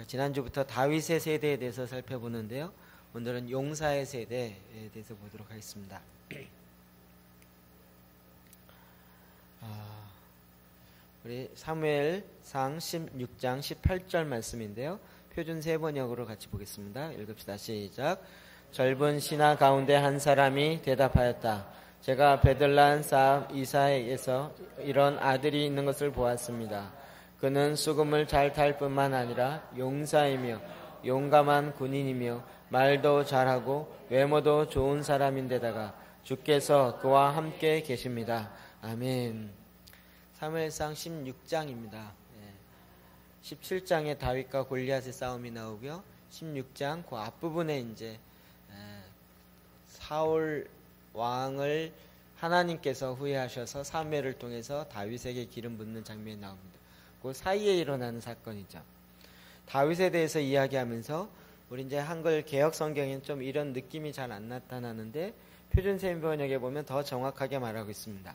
지난주부터 다윗의 세대에 대해서 살펴보는데요. 오늘은 용사의 세대에 대해서 보도록 하겠습니다. 우리 사무엘상 16장 18절 말씀인데요. 표준 세번역으로 같이 보겠습니다. 읽읍시다. 시작. 젊은 신하 가운데 한 사람이 대답하였다. 제가 베들레헴 사람 이사에게서 이런 아들이 있는 것을 보았습니다. 그는 수금을 잘 탈 뿐만 아니라 용사이며 용감한 군인이며 말도 잘하고 외모도 좋은 사람인데다가 주께서 그와 함께 계십니다. 아멘. 사무엘상 16장입니다. 17장에 다윗과 골리앗의 싸움이 나오고요. 16장 그 앞부분에 이제 사울 왕을 하나님께서 후회하셔서 사무엘을 통해서 다윗에게 기름 붓는 장면이 나옵니다. 그 사이에 일어나는 사건이죠. 다윗에 대해서 이야기하면서 우리 이제 한글 개역 성경에는 좀 이런 느낌이 잘 안 나타나는데 표준 세번역에 보면 더 정확하게 말하고 있습니다.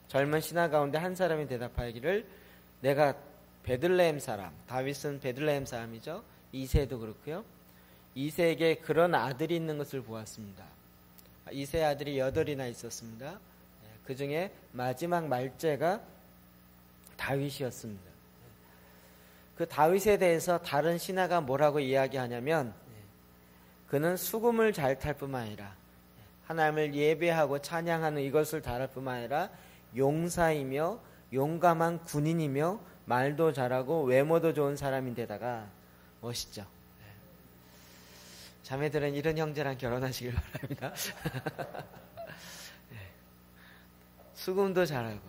젊은 신하 가운데 한 사람이 대답하기를 내가 베들레헴 사람, 다윗은 베들레헴 사람이죠. 이새도 그렇고요. 이새에게 그런 아들이 있는 것을 보았습니다. 이새 아들이 8이나 있었습니다. 그 중에 마지막 말째가 다윗이었습니다. 그 다윗에 대해서 다른 신하가 뭐라고 이야기하냐면 그는 수금을 잘 탈 뿐만 아니라 하나님을 예배하고 찬양하는 이것을 다룰 뿐만 아니라 용사이며 용감한 군인이며 말도 잘하고 외모도 좋은 사람인데다가 멋있죠. 자매들은 이런 형제랑 결혼하시길 바랍니다. 수금도 잘하고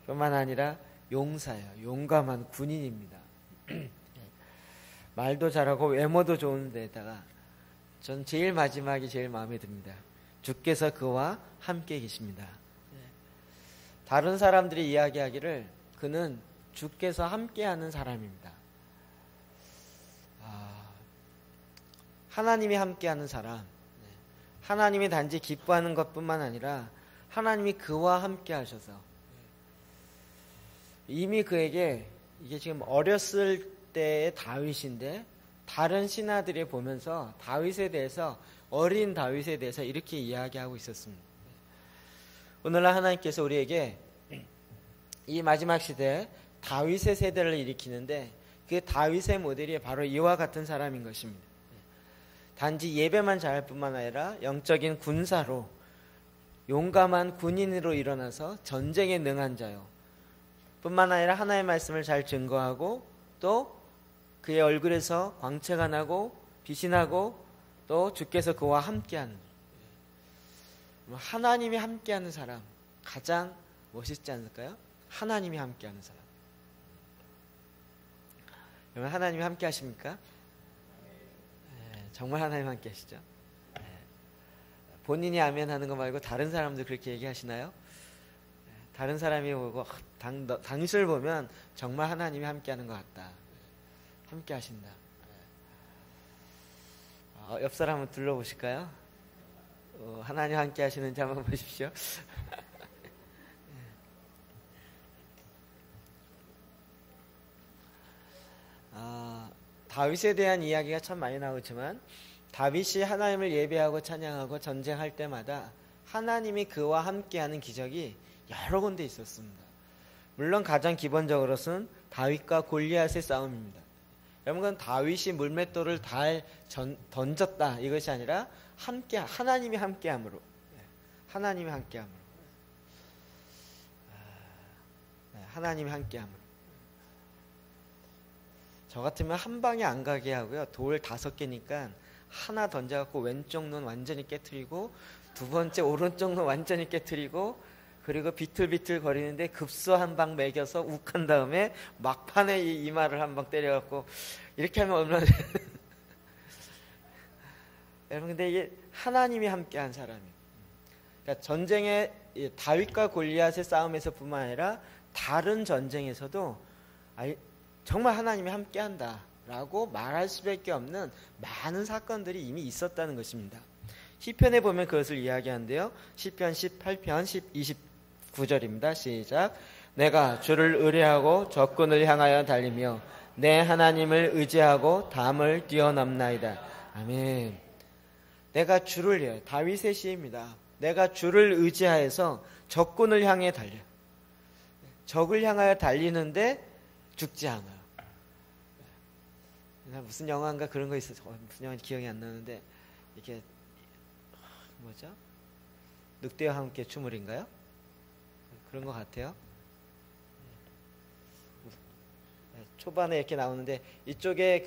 뿐만 아니라 용사예요. 용감한 군인입니다. 말도 잘하고 외모도 좋은 데다가 전 제일 마지막이 제일 마음에 듭니다. 주께서 그와 함께 계십니다. 다른 사람들이 이야기하기를 그는 주께서 함께하는 사람입니다. 하나님이 함께하는 사람, 하나님이 단지 기뻐하는 것뿐만 아니라 하나님이 그와 함께 하셔서 이미 그에게 이게 지금 어렸을 때의 다윗인데 다른 신하들이 보면서 다윗에 대해서 어린 다윗에 대해서 이렇게 이야기하고 있었습니다. 오늘날 하나님께서 우리에게 이 마지막 시대에 다윗의 세대를 일으키는데 그 다윗의 모델이 바로 이와 같은 사람인 것입니다. 단지 예배만 잘할 뿐만 아니라 영적인 군사로 용감한 군인으로 일어나서 전쟁에 능한 자요. 뿐만 아니라 하나님의 말씀을 잘 증거하고 또 그의 얼굴에서 광채가 나고 빛이 나고 또 주께서 그와 함께하는 하나님이 함께하는 사람 가장 멋있지 않을까요? 하나님이 함께하는 사람. 여러분 하나님이 함께 하십니까? 정말 하나님 함께 하시죠? 본인이 아멘 하는 거 말고 다른 사람도 그렇게 얘기하시나요? 다른 사람이 보고 당신을 보면 정말 하나님이 함께하는 것 같다. 함께 하신다. 옆 사람 한번 둘러보실까요? 하나님 함께 하시는지 한번 보십시오. 다윗에 대한 이야기가 참 많이 나오지만 다윗이 하나님을 예배하고 찬양하고 전쟁할 때마다 하나님이 그와 함께하는 기적이 여러 군데 있었습니다. 물론 가장 기본적으로는 다윗과 골리앗의 싸움입니다. 여러분 다윗이 물맷돌을 잘 던졌다 이것이 아니라 함께 하나님이 함께함으로 하나님이 함께함으로 하나님이 함께함으로 저 같으면 한 방에 안 가게 하고요. 돌 5개니까 하나 던져갖고 왼쪽 눈 완전히 깨트리고 두 번째 오른쪽 눈 완전히 깨트리고 그리고 비틀비틀 거리는데 급소 한 방 매겨서 욱한 다음에 막판에 이마를 한 방 때려갖고 이렇게 하면 얼마나 여러분 근데 이게 하나님이 함께한 사람이에요. 그러니까 전쟁에 다윗과 골리앗의 싸움에서 뿐만 아니라 다른 전쟁에서도 정말 하나님이 함께한다 라고 말할 수밖에 없는 많은 사건들이 이미 있었다는 것입니다. 시편에 보면 그것을 이야기하는데요. 시편 18편 29절입니다. 시작. 내가 주를 의뢰하고 적군을 향하여 달리며 내 하나님을 의지하고 담을 뛰어넘나이다. 아멘. 내가 주를 다윗의 시입니다. 내가 주를 의지하여서 적군을 향해 달려. 적을 향하여 달리는데 죽지 않아요. 무슨 영화인가 그런 거 있어서 무슨 영화인지 기억이 안 나는데 이렇게 뭐죠? 늑대와 함께 춤을인가요? 그런 것 같아요. 초반에 이렇게 나오는데 이쪽에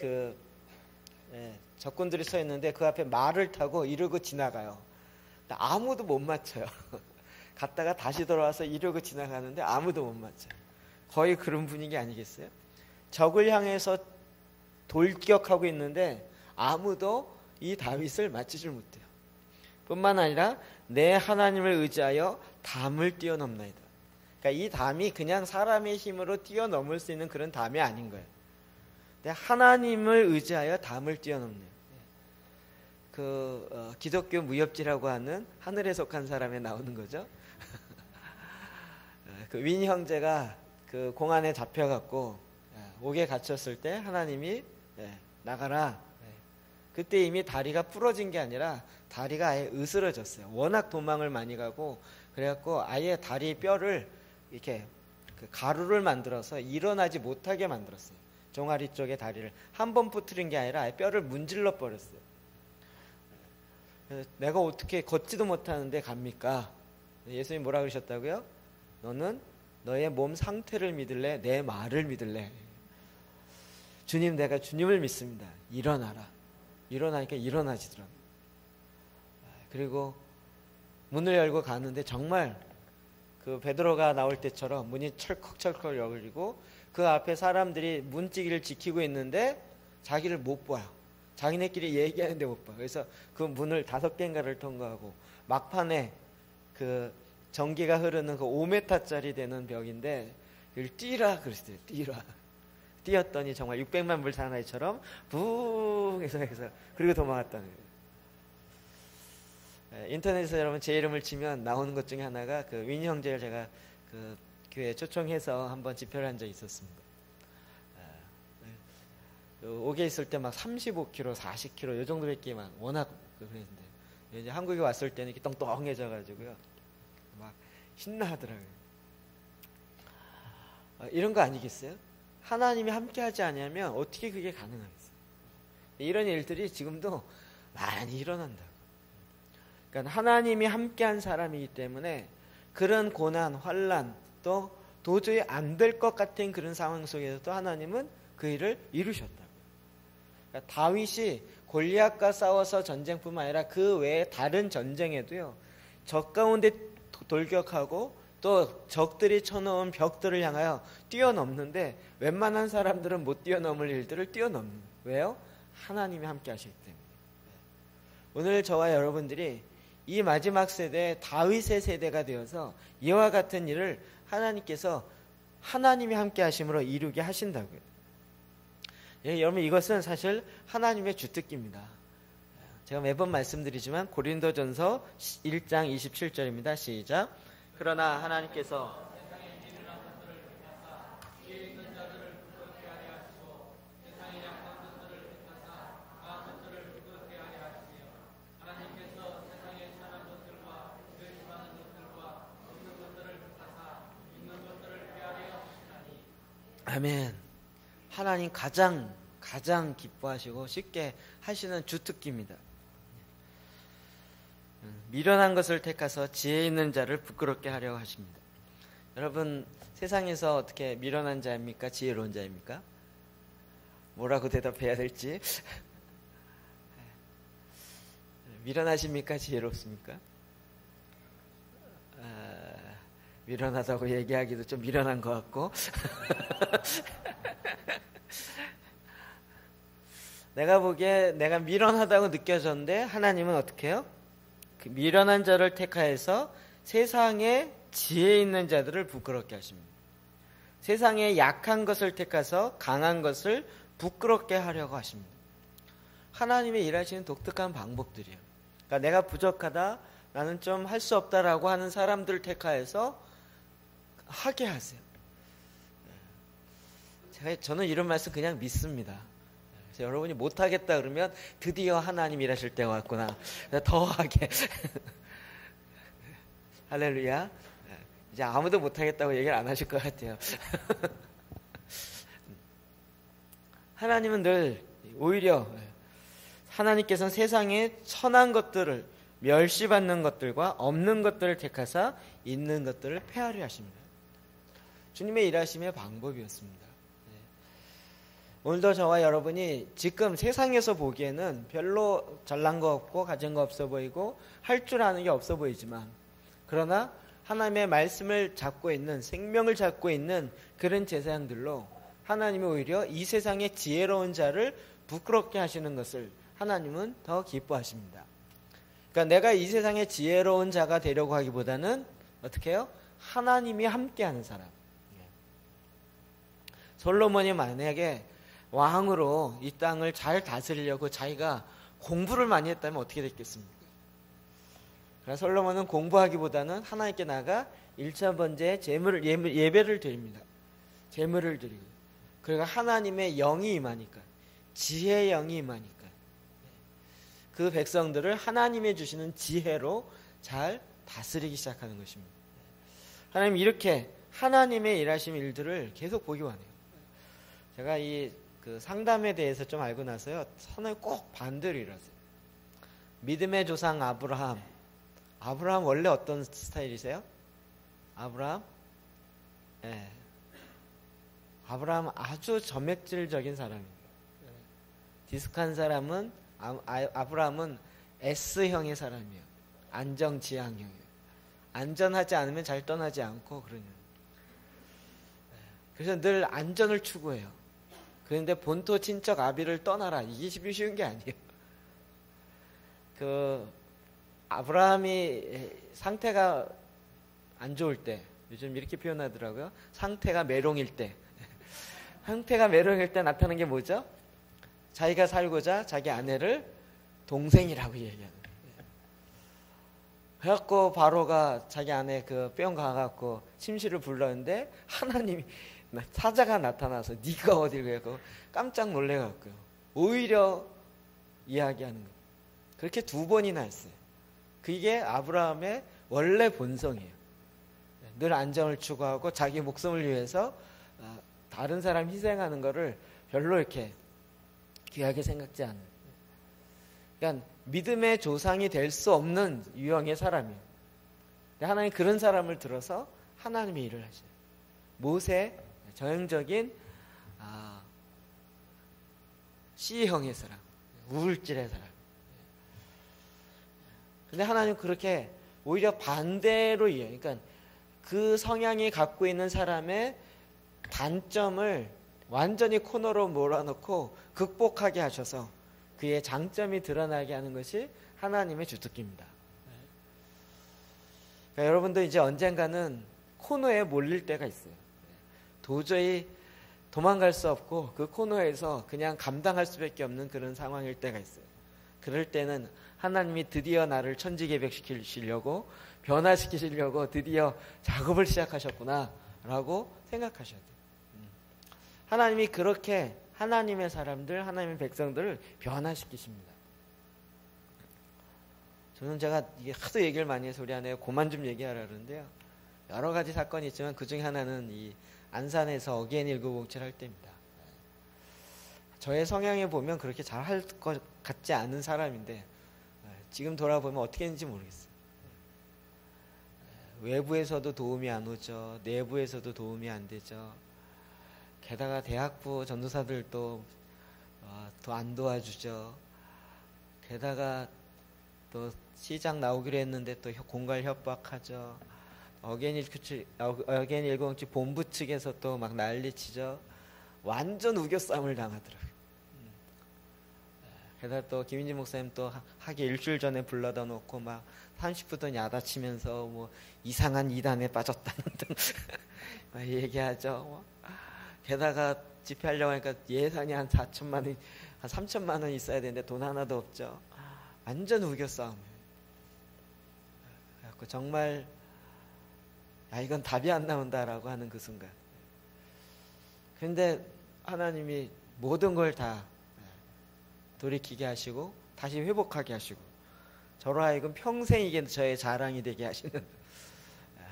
적군들이 서 있는데 그 앞에 말을 타고 이러고 지나가요. 아무도 못 맞춰요. 갔다가 다시 돌아와서 이러고 지나가는데 아무도 못 맞춰요. 거의 그런 분위기 아니겠어요? 적을 향해서 돌격하고 있는데 아무도 이 다윗을 맞추질 못해요. 뿐만 아니라 내 하나님을 의지하여 담을 뛰어넘나이다. 그러니까 이 담이 그냥 사람의 힘으로 뛰어넘을 수 있는 그런 담이 아닌 거예요. 하나님을 의지하여 담을 뛰어넘네요. 기독교 무협지라고 하는 하늘에 속한 사람에 나오는 거죠. 윈 형제가 공안에 잡혀갖고 옥에 갇혔을 때 하나님이 나가라. 그때 이미 다리가 부러진 게 아니라 다리가 아예 으스러졌어요. 워낙 도망을 많이 가고 그래갖고 아예 다리 뼈를 이렇게 가루를 만들어서 일어나지 못하게 만들었어요. 종아리 쪽에 다리를 한 번 부트린 게 아니라 아예 뼈를 문질러 버렸어요. 내가 어떻게 걷지도 못하는데 갑니까? 예수님 뭐라 그러셨다고요? 너는 너의 몸 상태를 믿을래? 내 말을 믿을래? 주님, 내가 주님을 믿습니다. 일어나라. 일어나니까 일어나지더라고요. 그리고 문을 열고 가는데 정말 베드로가 나올 때처럼 문이 철컥철컥 열리고 그 앞에 사람들이 문지기를 지키고 있는데 자기를 못 봐요. 자기네끼리 얘기하는데 못 봐요. 그래서 그 문을 5개인가를 통과하고 막판에 전기가 흐르는 5m짜리 되는 벽인데 이걸 뛰라 그랬어요. 뛰라. 뛰었더니 정말 600만 불 사나이처럼 붕 해서 그리고 도망갔다는 거예요. 인터넷에서 여러분 제 이름을 치면 나오는 것 중에 하나가 윈 형제를 제가 교회에 초청해서 한번 집회를 한 적이 있었습니다. 옥에 있을 때 막 35kg, 40kg 요 정도밖에 막 워낙 그랬는데 이제 한국에 왔을 때는 이렇게 똥똥해져 가지고요. 막 신나하더라고요. 이런 거 아니겠어요? 하나님이 함께하지 않으면 어떻게 그게 가능하겠어요? 이런 일들이 지금도 많이 일어난다고. 그러니까 하나님이 함께한 사람이기 때문에 그런 고난, 환난 또 도저히 안 될 것 같은 그런 상황 속에서도 하나님은 그 일을 이루셨다고. 그러니까 다윗이 골리앗과 싸워서 전쟁뿐만 아니라 그 외에 다른 전쟁에도요. 적 가운데 돌격하고 또 적들이 쳐놓은 벽들을 향하여 뛰어넘는데 웬만한 사람들은 못 뛰어넘을 일들을 뛰어넘는 거예요. 왜요? 하나님이 함께 하시기 때문에. 오늘 저와 여러분들이 이 마지막 세대 다윗의 세대가 되어서 이와 같은 일을 하나님께서 하나님이 함께 하심으로 이루게 하신다고요. 여러분 이것은 사실 하나님의 주특기입니다. 제가 매번 말씀드리지만 고린도전서 1장 27절입니다. 시작. 그러나 하나님께서 아멘. 하나님 가장 기뻐하시고 쉽게 하시는 주특기입니다. 미련한 것을 택하서 지혜 있는 자를 부끄럽게 하려고 하십니다. 여러분 세상에서 어떻게 미련한 자입니까? 지혜로운 자입니까? 뭐라고 대답해야 될지. 미련하십니까? 지혜롭습니까? 미련하다고 얘기하기도 좀 미련한 것 같고. 내가 보기에 내가 미련하다고 느껴졌는데 하나님은 어떻게 해요? 그 미련한 자를 택하여서 세상에 지혜 있는 자들을 부끄럽게 하십니다. 세상에 약한 것을 택해서 강한 것을 부끄럽게 하려고 하십니다. 하나님의 일하시는 독특한 방법들이에요. 그러니까 내가 부족하다, 나는 좀 할 수 없다라고 하는 사람들을 택하여서 하게 하세요. 저는 이런 말씀 그냥 믿습니다. 그래서 여러분이 못하겠다 그러면 드디어 하나님 일하실 때가 왔구나. 더하게. 할렐루야. 이제 아무도 못하겠다고 얘기를 안 하실 것 같아요. 하나님은 늘 오히려 하나님께서는 세상에 천한 것들을 멸시받는 것들과 없는 것들을 택하사 있는 것들을 폐하려 하십니다. 주님의 일하심의 방법이었습니다. 오늘도 저와 여러분이 지금 세상에서 보기에는 별로 잘난 거 없고 가진 거 없어 보이고 할 줄 아는 게 없어 보이지만, 그러나 하나님의 말씀을 잡고 있는, 생명을 잡고 있는 그런 제사장들로 하나님이 오히려 이 세상의 지혜로운 자를 부끄럽게 하시는 것을 하나님은 더 기뻐하십니다. 그러니까 내가 이 세상의 지혜로운 자가 되려고 하기보다는 어떻게 해요? 하나님이 함께하는 사람. 솔로몬이 만약에 왕으로 이 땅을 잘 다스리려고 자기가 공부를 많이 했다면 어떻게 됐겠습니까? 그러나 솔로몬은 공부하기보다는 하나님께 나가 1차 번제에 예배를 드립니다. 제물을 드리고, 그러니까 하나님의 영이 임하니까, 지혜의 영이 임하니까 그 백성들을 하나님이 주시는 지혜로 잘 다스리기 시작하는 것입니다. 하나님 이렇게 하나님의 일하심 일들을 계속 보기 원해요. 제가 그 상담에 대해서 좀 알고 나서요, 하나님 꼭 반대로 일하세요. 믿음의 조상 아브라함 원래 어떤 스타일이세요? 아브라함 아주 점액질적인 사람입니다. 디스크한 사람은 아브라함은 S형의 사람이에요. 안정지향형이에요. 안전하지 않으면 잘 떠나지 않고 그러는. 그래서 늘 안전을 추구해요. 그런데 본토 친척 아비를 떠나라, 이게 쉬운 게 아니에요. 아브라함이 상태가 안 좋을 때, 요즘 이렇게 표현하더라고요. 상태가 메롱일 때. 상태가 메롱일 때 나타나는 게 뭐죠? 자기가 살고자 자기 아내를 동생이라고 얘기하는 거예요. 그래갖고 바로가 자기 아내 그 뿅 가갖고 심시를 불렀는데 하나님이, 사자가 나타나서 네가 어딜 가고 깜짝 놀래갖고요. 오히려 이야기하는 거예요. 그렇게 2번이나 했어요. 그게 아브라함의 원래 본성이에요. 늘 안정을 추구하고 자기 목숨을 위해서 다른 사람 희생하는 거를 별로 이렇게 귀하게 생각지 않는. 그러니까 믿음의 조상이 될 수 없는 유형의 사람이에요. 하나님 그런 사람을 들어서 하나님의 일을 하셔요. 모세, 전형적인 C형의 사람, 우울질의 사람. 근데 하나님 그렇게 오히려 반대로 이해해요. 그러니까 그 성향이 갖고 있는 사람의 단점을 완전히 코너로 몰아넣고 극복하게 하셔서 그의 장점이 드러나게 하는 것이 하나님의 주특기입니다. 그러니까 여러분도 이제 언젠가는 코너에 몰릴 때가 있어요. 도저히 도망갈 수 없고 그 코너에서 그냥 감당할 수밖에 없는 그런 상황일 때가 있어요. 그럴 때는 하나님이 드디어 나를 천지개벽시키시려고, 변화시키시려고 드디어 작업을 시작하셨구나 라고 생각하셔야 돼요. 하나님이 그렇게 하나님의 사람들, 하나님의 백성들을 변화시키십니다. 저는 제가 이게 하도 얘기를 많이 해서 우리 아내가 그만 좀 얘기하라 그러는데요, 여러 가지 사건이 있지만 그 중에 하나는 이 안산에서 어게인 1907 할 때입니다. 저의 성향에 보면 그렇게 잘 할 것 같지 않은 사람인데 지금 돌아보면 어떻게 했는지 모르겠어요. 외부에서도 도움이 안 오죠. 내부에서도 도움이 안 되죠. 게다가 대학부 전도사들도 더 안 도와주죠. 게다가 또 시장 나오기로 했는데 또 공갈 협박하죠. 어게인 107 본부 측에서 또 막 난리치죠. 완전 우겨싸움을 당하더라고요. 게다가 또 김인진 목사님 또 하기 일주일 전에 불러다 놓고 막 30분 야단치면서 뭐 이상한 이단에 빠졌다는 등 막 얘기하죠. 게다가 집회하려고 하니까 예산이 한 4천만 원, 한 3천만 원 있어야 되는데 돈 하나도 없죠. 완전 우겨싸움이에요. 그래갖고 정말 이건 답이 안 나온다라고 하는 그 순간. 그런데 하나님이 모든 걸 다 돌이키게 하시고 다시 회복하게 하시고 저로 하여금 평생 이게 저의 자랑이 되게 하시는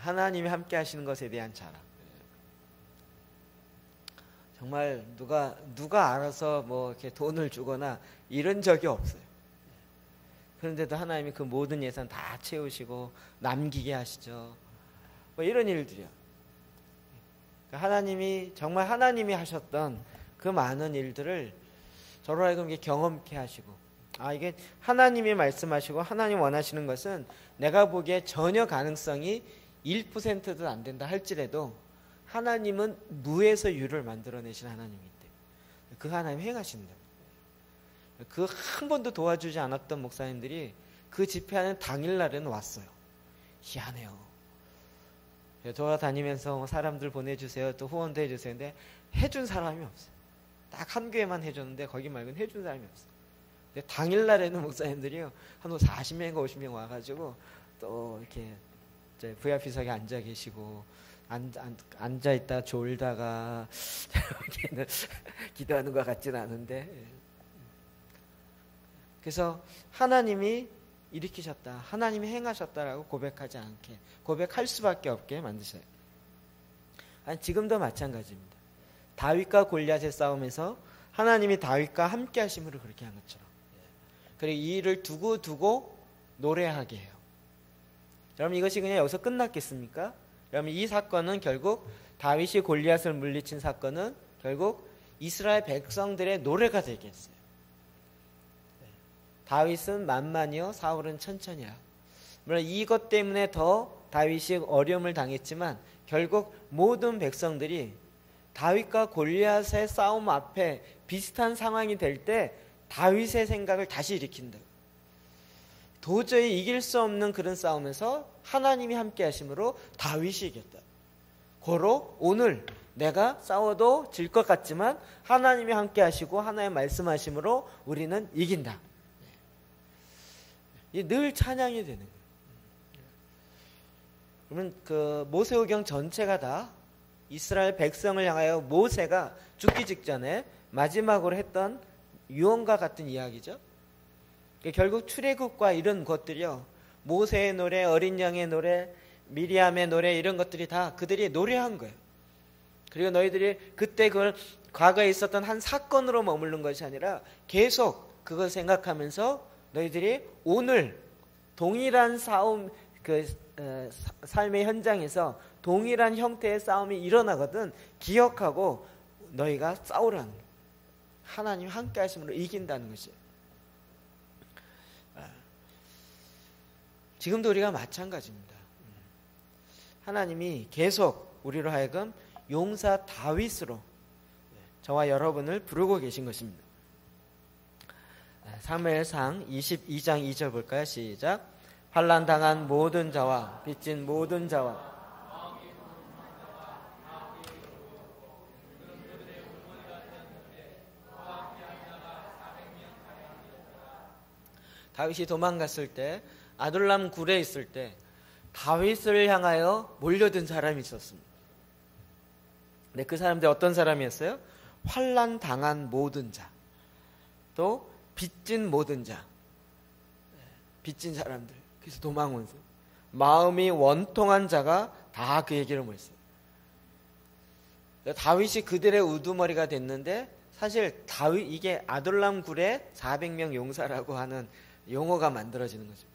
하나님이 함께 하시는 것에 대한 자랑. 정말 누가 알아서 뭐 이렇게 돈을 주거나 이런 적이 없어요. 그런데도 하나님이 그 모든 예산 다 채우시고 남기게 하시죠. 뭐 이런 일들이요. 하나님이 정말 하나님이 하셨던 그 많은 일들을 저로 하여금 경험케 하시고, 이게 하나님이 말씀하시고 하나님 원하시는 것은 내가 보기에 전혀 가능성이 1%도 안 된다 할지라도 하나님은 무에서 유를 만들어내신 하나님인데 그 하나님 행하신다. 그 한 번도 도와주지 않았던 목사님들이 그 집회하는 당일날에는 왔어요. 희한해요. 돌아다니면서 사람들 보내주세요, 또 후원도 해주세요. 근데 해준 사람이 없어요. 딱 한 교회만 해줬는데 거기 말고는 해준 사람이 없어요. 근데 당일날에는 목사님들이요 한 40명인가 50명 와가지고 또 이렇게 VIP석에 앉아 계시고 앉아 있다 졸다가 여기는 기도하는 것 같지는 않은데, 그래서 하나님이 일으키셨다, 하나님이 행하셨다라고 고백하지 않게, 고백할 수밖에 없게 만드셔요. 지금도 마찬가지입니다. 다윗과 골리앗의 싸움에서 하나님이 다윗과 함께 하심으로 그렇게 한 것처럼, 그리고 이 일을 두고 노래하게 해요. 여러분, 이것이 그냥 여기서 끝났겠습니까? 여러분, 이 사건은 결국 다윗이 골리앗을 물리친 사건은 결국 이스라엘 백성들의 노래가 되게 했어요. 다윗은 만만이요 사울은 천천히야. 물론 이것 때문에 더 다윗이 어려움을 당했지만 결국 모든 백성들이 다윗과 골리앗의 싸움 앞에 비슷한 상황이 될 때 다윗의 생각을 다시 일으킨다. 도저히 이길 수 없는 그런 싸움에서 하나님이 함께 하심으로 다윗이 이겼다. 고로 오늘 내가 싸워도 질 것 같지만 하나님이 함께 하시고 하나님 말씀하심으로 우리는 이긴다. 늘 찬양이 되는 거예요. 그러면 그 모세오경 전체가 다 이스라엘 백성을 향하여 모세가 죽기 직전에 마지막으로 했던 유언과 같은 이야기죠. 결국 출애굽과 이런 것들이요, 모세의 노래, 어린 양의 노래, 미리암의 노래, 이런 것들이 다 그들이 노래한 거예요. 그리고 너희들이 그때 그걸 과거에 있었던 한 사건으로 머무른 것이 아니라 계속 그걸 생각하면서 너희들이 오늘 동일한 싸움, 삶의 현장에서 동일한 형태의 싸움이 일어나거든 기억하고 너희가 싸우라는 거예요. 하나님 함께 하심으로 이긴다는 것이에요. 지금도 우리가 마찬가지입니다. 하나님이 계속 우리로 하여금 용사 다윗으로 저와 여러분을 부르고 계신 것입니다. 사무엘상 22장 2절 볼까요? 시작. 환난당한 모든 자와 빚진 모든 자와 다윗이 도망갔을 때, 아둘람 굴에 있을 때 다윗을 향하여 몰려든 사람이 있었습니다. 근데 그 사람들이 어떤 사람이었어요? 환난 당한 모든 자, 또 빚진 모든 자, 빚진 사람들. 그래서 도망온 사람, 마음이 원통한 자가 다 그 얘기를 모였어요. 다윗이 그들의 우두머리가 됐는데 사실 다윗, 이게 아둘람 굴에 400명 용사라고 하는 용어가 만들어지는 거죠.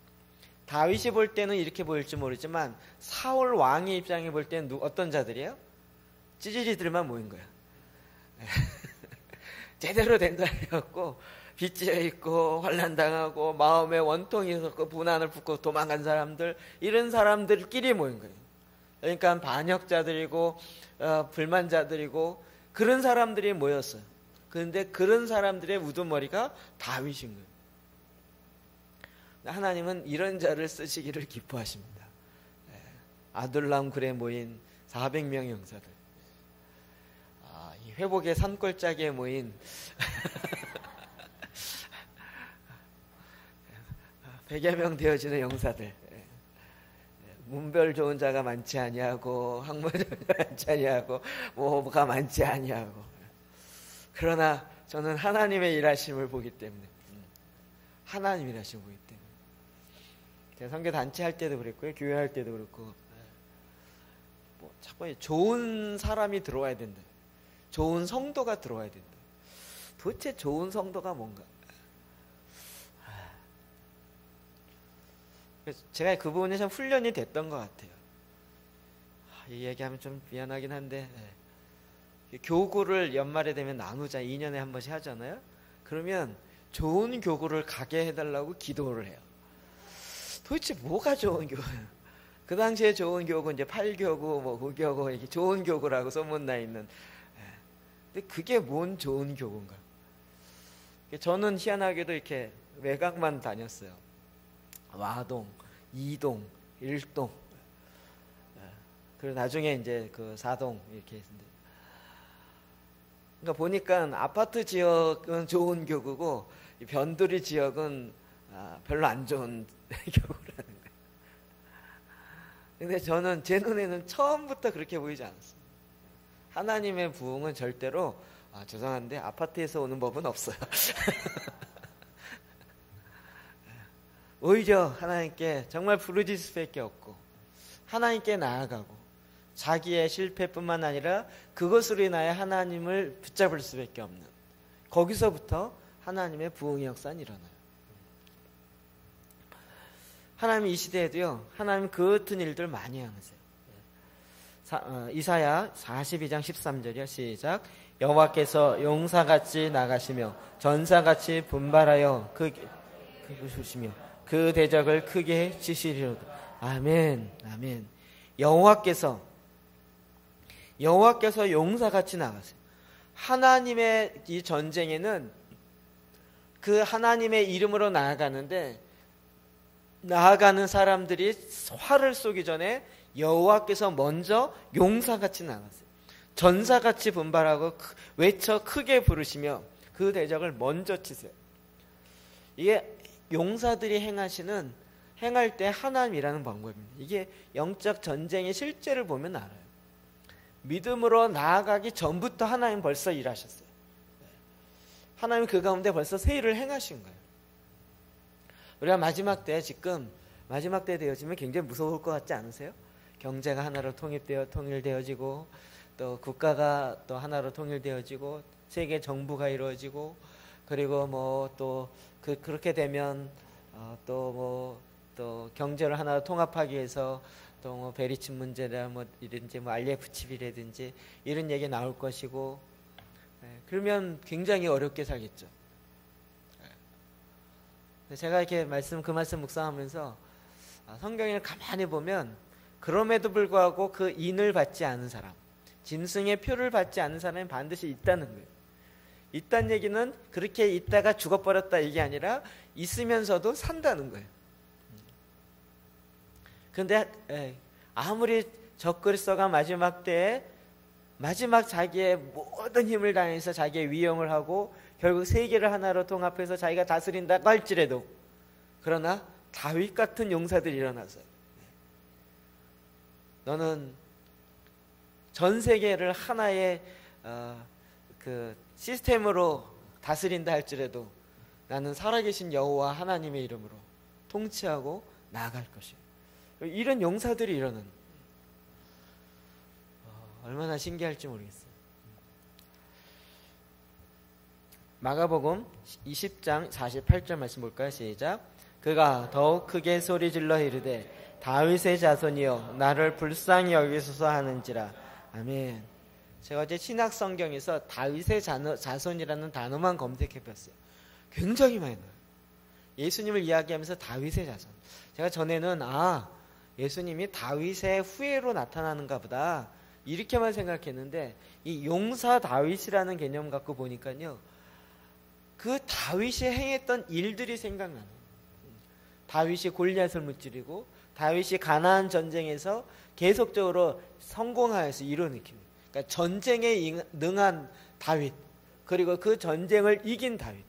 다윗이 볼 때는 이렇게 보일지 모르지만 사울 왕의 입장에 볼 때는 어떤 자들이에요? 찌질이들만 모인 거야. 제대로 된 자리였고 빚지어 있고 환난당하고 마음에 원통이 있었고 분한을 품고 도망간 사람들, 이런 사람들끼리 모인 거예요. 그러니까 반역자들이고 불만자들이고 그런 사람들이 모였어요. 그런데 그런 사람들의 우두머리가 다윗인 거예요. 하나님은 이런 자를 쓰시기를 기뻐하십니다. 아둘람 굴에 모인 400명의 용사들, 이 회복의 산골짜기에 모인 100여 명 되어지는 용사들, 문별 좋은 자가 많지 아니하고 학문 좋은 자가 많지 아니하고 뭐가 많지 아니하고, 그러나 저는 하나님의 일하심을 보기 때문에, 하나님 일하심을 보기 때문에. 제가 선교 단체 할 때도 그랬고요, 교회 할 때도 그렇고, 뭐 자꾸 좋은 사람이 들어와야 된다, 좋은 성도가 들어와야 된다. 도대체 좋은 성도가 뭔가? 제가 그 부분에 참 훈련이 됐던 것 같아요. 이 얘기하면 좀 미안하긴 한데, 교구를 연말에 되면 나누자, 2년에 한 번씩 하잖아요. 그러면 좋은 교구를 가게 해달라고 기도를 해요. 도대체 뭐가 좋은 교구예요? 그 당시에 좋은 교구, 이제 8교구, 뭐 9교구, 이렇게 좋은 교구라고 소문나 있는. 근데 그게 뭔 좋은 교구인가? 저는 희한하게도 이렇게 외곽만 다녔어요. 와동, 이동, 일동. 그리고 나중에 이제 그 4동 이렇게 했는데. 그러니까 보니까 아파트 지역은 좋은 교구고, 변두리 지역은 별로 안 좋은 교구라는 거예요. 근데 저는 제 눈에는 처음부터 그렇게 보이지 않았어요. 하나님의 부흥은 절대로, 죄송한데 아파트에서 오는 법은 없어요. 오히려 하나님께 정말 부르짖을 수밖에 없고, 하나님께 나아가고, 자기의 실패뿐만 아니라 그것으로 인하여 하나님을 붙잡을 수밖에 없는, 거기서부터 하나님의 부흥의 역사는 일어나요. 하나님 이 시대에도요, 하나님 그 같은 일들 많이 하세요. 이사야 42장 13절이요. 시작. 여호와께서 용사같이 나가시며 전사같이 분발하여 부수시며 그 대적을 크게 치시리로다. 아멘, 아멘. 여호와께서 용사같이 나가세요. 하나님의 이 전쟁에는 그 하나님의 이름으로 나아가는데, 나아가는 사람들이 활을 쏘기 전에 여호와께서 먼저 용사같이 나가세요. 전사같이 분발하고 외쳐 크게 부르시며 그 대적을 먼저 치세요. 이게 용사들이 행할 때 하나님이라는 방법입니다. 이게 영적 전쟁의 실제를 보면 알아요. 믿음으로 나아가기 전부터 하나님 벌써 일하셨어요. 하나님 그 가운데 벌써 새 일을 행하신 거예요. 우리가 마지막 때 되어지면 굉장히 무서울 것 같지 않으세요? 경제가 하나로 통일되어지고, 또 국가가 또 하나로 통일되어지고, 세계 정부가 이루어지고, 그리고 뭐 또 그렇게 되면 또 경제를 하나로 통합하기 위해서 또 뭐 베리칩 문제라 뭐 이런지 뭐 RF 칩이라든지 이런 얘기 나올 것이고, 그러면 굉장히 어렵게 살겠죠. 제가 이렇게 그 말씀 묵상하면서 성경을 가만히 보면, 그럼에도 불구하고 그 인을 받지 않은 사람, 짐승의 표를 받지 않은 사람이 반드시 있다는 거예요. 있다는 얘기는 그렇게 있다가 죽어버렸다 이게 아니라 있으면서도 산다는 거예요. 그런데 아무리 적그리스도가 마지막 때에 자기의 모든 힘을 다해서 자기의 위엄을 하고 결국 세계를 하나로 통합해서 자기가 다스린다고 할지라도, 그러나 다윗 같은 용사들이 일어나서 너는 전 세계를 하나의 그 시스템으로 다스린다 할지라도 나는 살아계신 여호와 하나님의 이름으로 통치하고 나아갈 것이에요. 이런 용사들이 일어나는, 얼마나 신기할지 모르겠어요. 마가복음 20장 48절 말씀 볼까요? 시작. 그가 더욱 크게 소리질러 이르되 다윗의 자손이여 나를 불쌍히 여기소서 하는지라. 아멘. 제가 어제 신약 성경에서 다윗의 자손이라는 단어만 검색해 봤어요. 굉장히 많이 나와요. 예수님을 이야기하면서 다윗의 자손. 제가 전에는 예수님이 다윗의 후예로 나타나는가 보다 이렇게만 생각했는데, 이 용사 다윗이라는 개념 갖고 보니까요, 그 다윗이 행했던 일들이 생각나요. 다윗이 골리앗을 무찌르고, 다윗이 가나안 전쟁에서 계속적으로 성공하여서 이룬 느낌. 그러니까 전쟁에 능한 다윗, 그리고 그 전쟁을 이긴 다윗.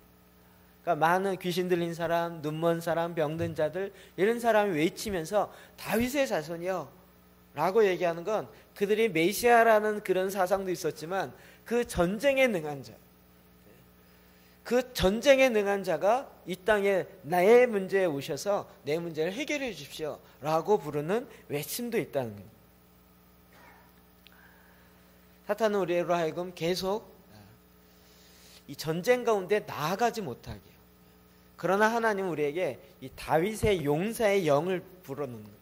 그러니까 많은 귀신 들린 사람, 눈먼 사람, 병든 자들, 이런 사람이 외치면서 다윗의 자손이요 라고 얘기하는 건, 그들이 메시아라는 그런 사상도 있었지만 그 전쟁에 능한 자, 그 전쟁에 능한 자가 이 땅에 나의 문제에 오셔서 내 문제를 해결해 주십시오 라고 부르는 외침도 있다는 겁니다. 사탄은 우리로 하여금 계속 이 전쟁 가운데 나아가지 못하게 해요. 그러나 하나님은 우리에게 이 다윗의 용사의 영을 불어넣는 거예요.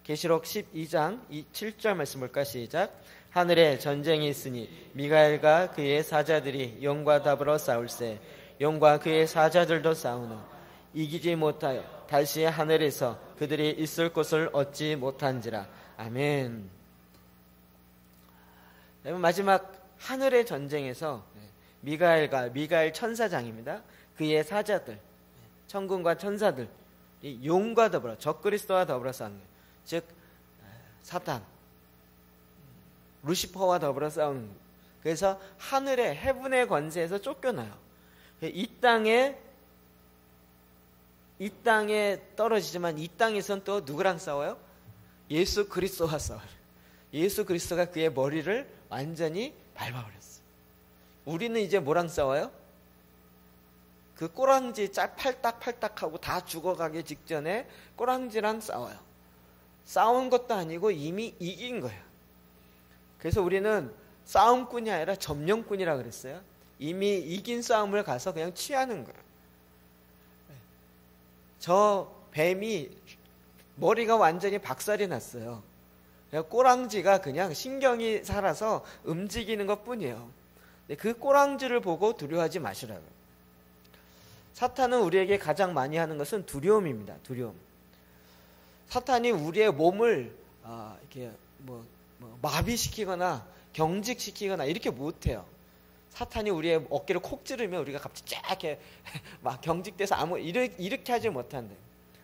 계시록 12장 7절 말씀 볼까? 시작. 하늘에 전쟁이 있으니 미가엘과 그의 사자들이 용과 더불어 싸울세. 용과 그의 사자들도 싸우나 이기지 못하여 다시 하늘에서 그들이 있을 곳을 얻지 못한지라. 아멘. 마지막 하늘의 전쟁에서 미가엘 천사장입니다. 그의 사자들, 천군과 천사들, 용과 더불어 적그리스도와 더불어 싸우는 거예요. 즉 사탄, 루시퍼와 더불어 싸우는 거예요. 그래서 하늘의 해분의 권세에서 쫓겨나요. 이 땅에 떨어지지만 이 땅에선 또 누구랑 싸워요? 예수 그리스도와 싸워요. 예수 그리스도가 그의 머리를 완전히 밟아버렸어요. 우리는 이제 뭐랑 싸워요? 그 꼬랑지 팔딱팔딱하고 다 죽어가기 직전에 꼬랑지랑 싸워요. 싸운 것도 아니고 이미 이긴 거예요. 그래서 우리는 싸움꾼이 아니라 점령꾼이라 그랬어요. 이미 이긴 싸움을 가서 그냥 취하는 거예요. 저 뱀이 머리가 완전히 박살이 났어요. 꼬랑지가 그냥 신경이 살아서 움직이는 것 뿐이에요. 그 꼬랑지를 보고 두려워하지 마시라고요. 사탄은 우리에게 가장 많이 하는 것은 두려움입니다. 두려움. 사탄이 우리의 몸을 이렇게 마비시키거나 경직시키거나 이렇게 못해요. 사탄이 우리의 어깨를 콕 찌르면 우리가 갑자기 쫙 이렇게 막 경직돼서 이렇게 하지 못한대.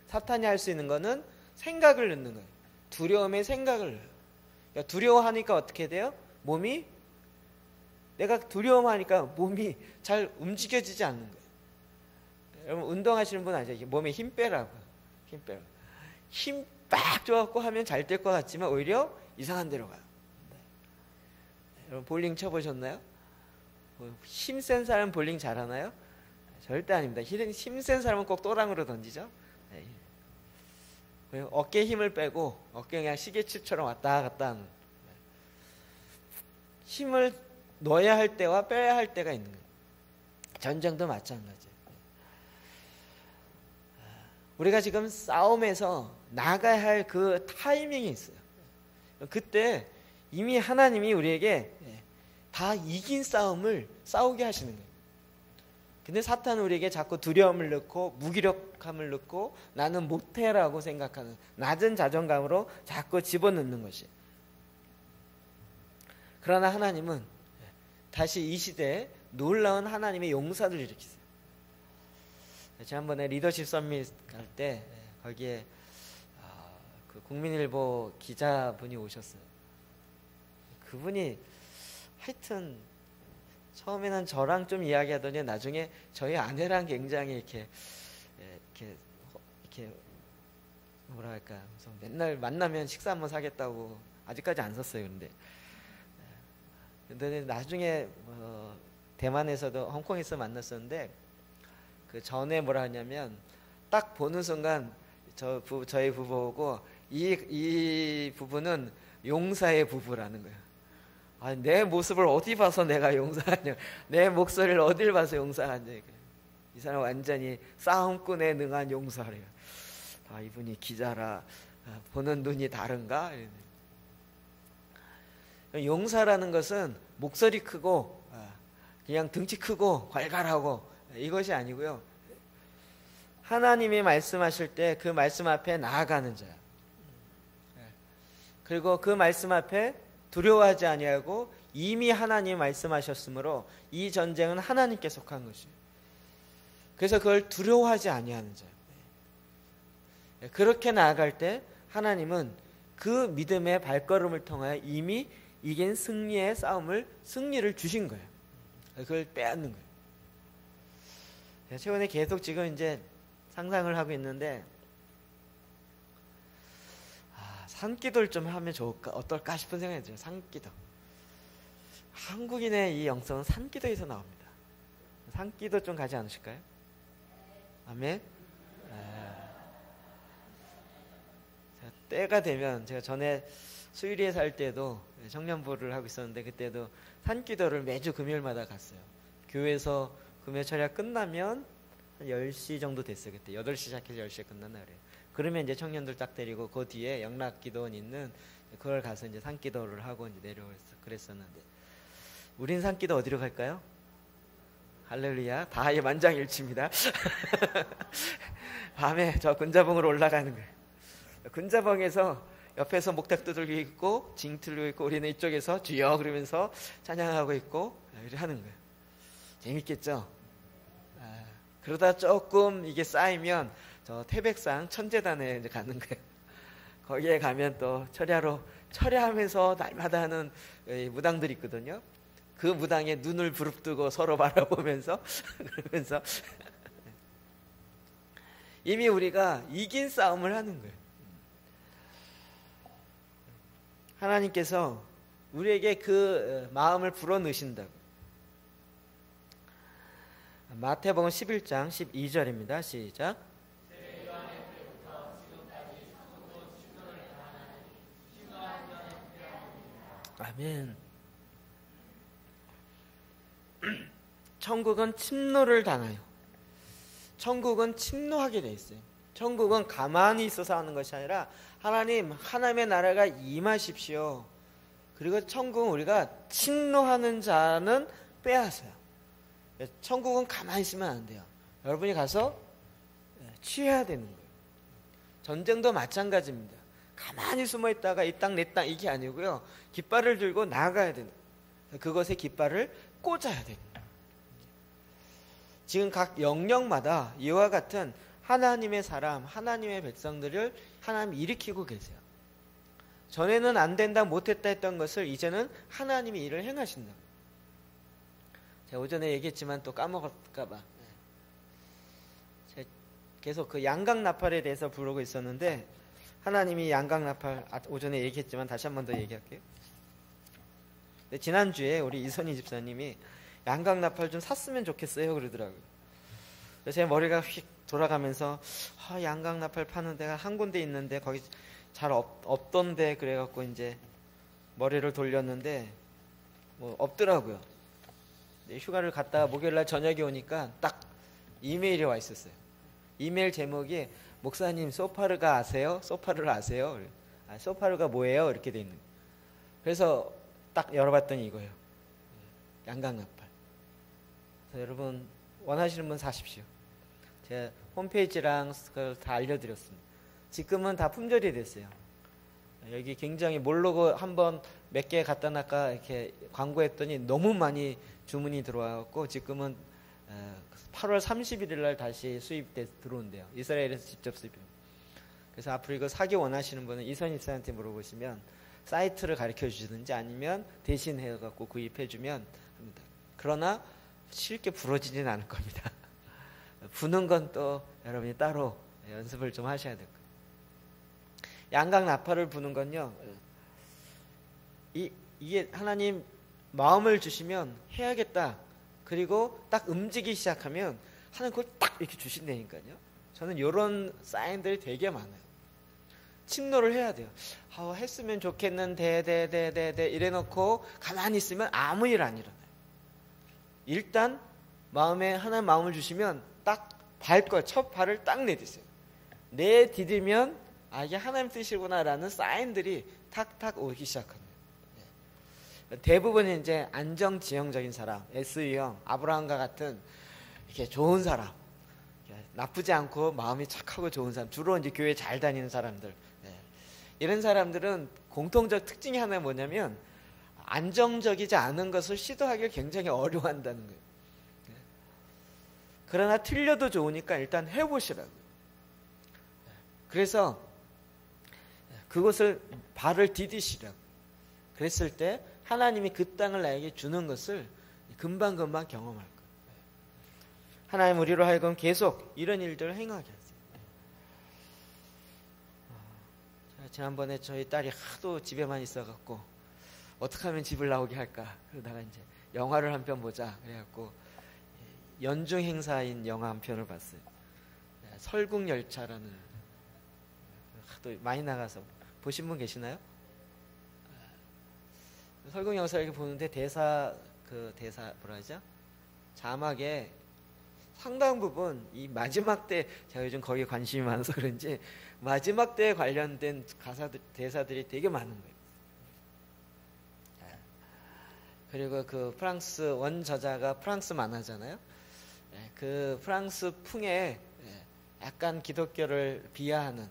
사탄이 할 수 있는 거는 생각을 넣는 거예요. 두려움의 생각을 넣어요. 그러니까 두려워하니까 어떻게 돼요? 내가 두려워하니까 몸이 잘 움직여지지 않는 거예요. 여러분 운동하시는 분 아시죠? 몸에 힘 빼라고. 힘 빡 줘갖고 하면 잘 될 것 같지만 오히려 이상한 데로 가요. 여러분 볼링 쳐보셨나요? 힘센 사람 볼링 잘하나요? 절대 아닙니다. 힘센 사람은 꼭 또랑으로 던지죠. 어깨에 힘을 빼고 어깨 그냥 시계칩처럼 왔다 갔다 하는. 힘을 넣어야 할 때와 빼야 할 때가 있는 거예요. 전쟁도 마찬가지예요. 우리가 지금 싸움에서 나가야 할 그 타이밍이 있어요. 그때 이미 하나님이 우리에게 다 이긴 싸움을 싸우게 하시는 거예요. 근데 사탄은 우리에게 자꾸 두려움을 넣고 무기력함을 넣고 나는 못해라고 생각하는 낮은 자존감으로 자꾸 집어넣는 것이. 그러나 하나님은 다시 이 시대에 놀라운 하나님의 용사들을 일으키세요. 지난번에 리더십 서밋 갈 때 거기에 그 국민일보 기자분이 오셨어요. 그분이 하여튼 처음에는 저랑 좀 이야기하더니 나중에 저희 아내랑 굉장히 이렇게 뭐랄까 맨날 만나면 식사 한번 사겠다고 아직까지 안 샀어요. 근데 나중에 대만에서도 홍콩에서 만났었는데 그 전에 뭐라 하냐면 딱 보는 순간 저희 부부하고 이 부부는 용사의 부부라는 거예요. 아니, 내 모습을 어디 봐서 내가 용사하냐, 내 목소리를 어딜 봐서 용사하냐. 이 사람 완전히 싸움꾼에 능한 용사래요. 이분이 기자라 보는 눈이 다른가? 용사라는 것은 목소리 크고 그냥 등치 크고 괄괄하고 이것이 아니고요. 하나님이 말씀하실 때 그 말씀 앞에 나아가는 자야. 그리고 그 말씀 앞에 두려워하지 아니하고 이미 하나님이 말씀하셨으므로 이 전쟁은 하나님께 속한 것이에요. 그래서 그걸 두려워하지 아니하는 자예요. 그렇게 나아갈 때 하나님은 그 믿음의 발걸음을 통하여 이미 이긴 승리를 주신 거예요. 그걸 빼앗는 거예요. 최근에 계속 지금 이제 상상을 하고 있는데 산기도를 좀 하면 좋을까 어떨까 싶은 생각이 들어요. 산기도. 한국인의 이 영성은 산기도에서 나옵니다. 산기도 좀 가지 않으실까요? 아멘. 때가 되면 제가 전에 수유리에 살 때도 청년부를 하고 있었는데 그때도 산기도를 매주 금요일마다 갔어요. 교회에서 금요 철야 끝나면 한 10시 정도 됐어요. 그때 8시 시작해서 10시에 끝났나 그래요. 그러면 이제 청년들 딱 데리고 그 뒤에 영락기도원 있는 그걸 가서 이제 산기도를 하고 이제 내려오랬어. 그랬었는데 우린 산기도 어디로 갈까요? 할렐루야. 다 만장일치입니다. 밤에 저 군자봉으로 올라가는 거예요. 군자봉에서 옆에서 목탁도 들고 있고 징 들고 있고 우리는 이쪽에서 주여 그러면서 찬양하고 있고 이렇게 하는 거예요. 재밌겠죠? 그러다 조금 이게 쌓이면 저 태백산 천재단에 이제 가는 거예요. 거기에 가면 또 철야하면서 날마다 하는 무당들이 있거든요. 그 무당에 눈을 부릅뜨고 서로 바라보면서 그러면서 이미 우리가 이긴 싸움을 하는 거예요. 하나님께서 우리에게 그 마음을 불어넣으신다고. 마태복음 11장 12절입니다. 시작. 아멘. 천국은 침노를 당해요. 천국은 침노하게 돼 있어요. 천국은 가만히 있어서 하는 것이 아니라 하나님의 나라가 임하십시오. 그리고 천국은 우리가 침노하는 자는 빼앗아요. 천국은 가만히 있으면 안 돼요. 여러분이 가서 취해야 되는 거예요. 전쟁도 마찬가지입니다. 가만히 숨어 있다가 이 땅 내 땅 이게 아니고요. 깃발을 들고 나가야 되는 거예요. 그것에 깃발을 꽂아야 되는 거예요. 지금 각 영역마다 이와 같은 하나님의 사람, 하나님의 백성들을 하나님이 일으키고 계세요. 전에는 안 된다, 못했다 했던 것을 이제는 하나님이 일을 행하신다. 제가 오전에 얘기했지만 또 까먹을까봐 계속 그 양각나팔에 대해서 부르고 있었는데 하나님이 양각나팔 오전에 얘기했지만 다시 한 번 더 얘기할게요. 지난주에 우리 이선희 집사님이 양각나팔 좀 샀으면 좋겠어요 그러더라고요. 그래서 제 머리가 휙 돌아가면서 양각나팔 파는 데가 한 군데 있는데 거기 잘 없던데 그래갖고 이제 머리를 돌렸는데 뭐 없더라고요. 휴가를 갔다가 목요일날 저녁에 오니까 딱 이메일이 와 있었어요. 이메일 제목이 목사님 소파르가 아세요? 소파르를 아세요? 소파르가 뭐예요? 이렇게 돼 있는 거예요. 그래서 딱 열어봤더니 이거예요. 양각나팔. 그래서 여러분 원하시는 분 사십시오. 제가 홈페이지랑 그걸 다 알려드렸습니다. 지금은 다 품절이 됐어요. 여기 굉장히 모르고 한번 몇 개 갖다 놨까 이렇게 광고했더니 너무 많이 주문이 들어와갖고 지금은 8월 31일 날 다시 들어온대요. 이스라엘에서 직접 수입입니다. 그래서 앞으로 이거 사기 원하시는 분은 이선입사한테 물어보시면 사이트를 가르쳐 주시든지 아니면 대신 해갖고 구입해주면 합니다. 그러나 쉽게 부러지진 않을 겁니다. 부는 건 또 여러분이 따로 연습을 좀 하셔야 될 거예요. 양각 나팔을 부는 건요. 이게 하나님 마음을 주시면 해야겠다. 그리고 딱 움직이기 시작하면 하나님 그걸 딱 이렇게 주신다니까요. 저는 이런 사인들이 되게 많아요. 침노를 해야 돼요. 했으면 좋겠는데 이래놓고 가만히 있으면 아무 일 안 일어나요. 일단 하나님 마음을 주시면 딱 첫 발을 딱 내딛으세요. 내디디면 이게 하나님 뜻이구나라는 사인들이 탁탁 오기 시작합니다. 대부분 이제 안정지형적인 사람, SE형, 아브라함과 같은 이렇게 좋은 사람, 나쁘지 않고 마음이 착하고 좋은 사람, 주로 이제 교회 잘 다니는 사람들, 이런 사람들은 공통적 특징이 하나 뭐냐면 안정적이지 않은 것을 시도하기를 굉장히 어려워한다는 거예요. 그러나 틀려도 좋으니까 일단 해보시라고요. 그래서 그것을 발을 디디시라고. 그랬을 때 하나님이 그 땅을 나에게 주는 것을 금방금방 경험할 거예요. 하나님 우리로 하여금 계속 이런 일들을 행하게 하세요. 지난번에 저희 딸이 하도 집에만 있어갖고 어떻게 하면 집을 나오게 할까 그러다가 이제 영화를 한 편 보자 그래갖고 연중 행사인 영화 한 편을 봤어요. 설국열차라는, 또 많이 나가서 보신 분 계시나요? 설국열차 이렇게 보는데 대사 뭐라 하죠? 자막에 상당 부분 이 마지막 때, 제가 요즘 거기에 관심이 많아서 그런지 마지막 때에 관련된 대사들이 되게 많은 거예요. 그리고 그 프랑스 원저자가 프랑스 만화잖아요. 그 프랑스 풍에 약간 기독교를 비하하는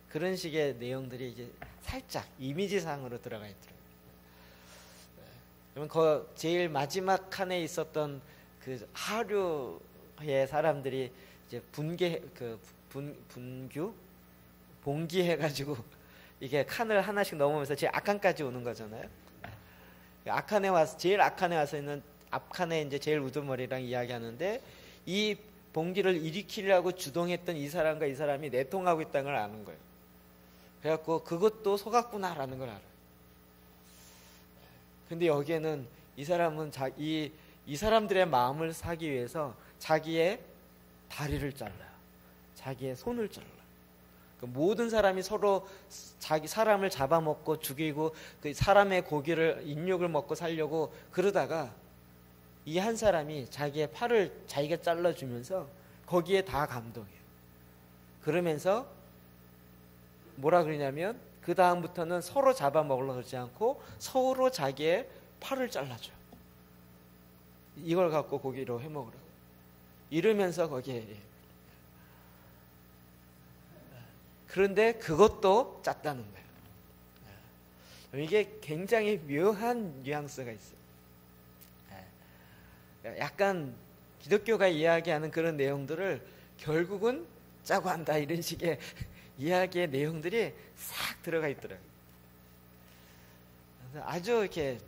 그런 식의 내용들이 이제 살짝 이미지상으로 들어가 있더라고요. 그러면 제일 마지막 칸에 있었던 그 하류의 사람들이 이제 봉기해가지고 이게 칸을 하나씩 넘으면서 제일 악칸까지 오는 거잖아요. 제일 악칸에 와서 있는 앞칸에 이제 제일 우두머리랑 이야기하는데, 이 봉기를 일으키려고 주동했던 이 사람과 이 사람이 내통하고 있다는 걸 아는 거예요. 그래갖고 그것도 속았구나라는 걸 알아요. 근데 여기에는 이 사람은 이 사람들의 마음을 사기 위해서 자기의 다리를 잘라요. 자기의 손을 잘라요. 모든 사람이 서로 자기 사람을 잡아먹고 죽이고 그 사람의 고기를 인육을 먹고 살려고 그러다가 이 한 사람이 자기의 팔을 자기가 잘라주면서 거기에 다 감동해요. 그러면서 뭐라 그러냐면 그 다음부터는 서로 잡아먹으려고 그러지 않고 서로 자기의 팔을 잘라줘요. 이걸 갖고 고기로 해먹으라고. 이러면서 거기에. 그런데 그것도 짰다는 거예요. 이게 굉장히 묘한 뉘앙스가 있어요. 약간 기독교가 이야기하는 그런 내용들을 결국은 짜고 한다, 이런 식의 이야기의 내용들이 싹 들어가 있더라고요. 그래서 아주 이렇게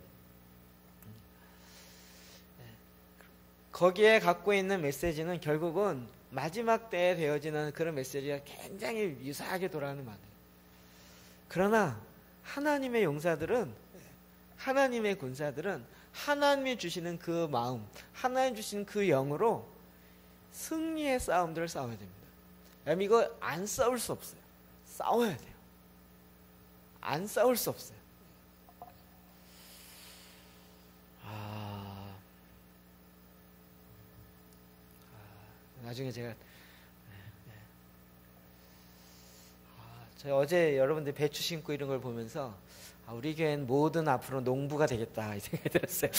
거기에 갖고 있는 메시지는 결국은 마지막 때에 되어지는 그런 메시지가 굉장히 유사하게 돌아가는 말이에요. 그러나 하나님의 용사들은, 하나님의 군사들은 하나님이 주시는 그 마음, 하나님 주시는 그 영으로 승리의 싸움들을 싸워야 됩니다. 그럼 이거 안 싸울 수 없어요. 싸워야 돼요. 안 싸울 수 없어요. 나중에 제가 어제 여러분들 배추 심고 이런 걸 보면서 우리 교회는 모든 앞으로 농부가 되겠다, 이 생각이 들었어요.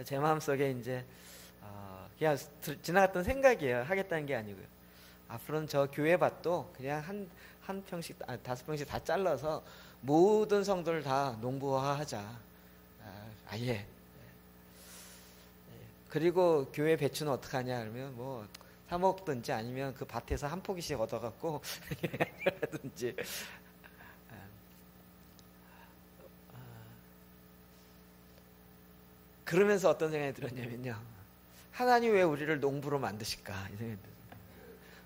제 마음속에 이제 그냥 지나갔던 생각이에요. 하겠다는 게 아니고요. 앞으로는 저 교회 밭도 그냥 한 평씩, 5평씩 다 잘라서 모든 성도를 다 농부화하자. 아예. 그리고 교회 배추는 어떻게 하냐 그러면 뭐 사 먹든지 아니면 그 밭에서 한 포기씩 얻어갖고 하든지. 그러면서 어떤 생각이 들었냐면요, 하나님 왜 우리를 농부로 만드실까, 이 생각이 들어요.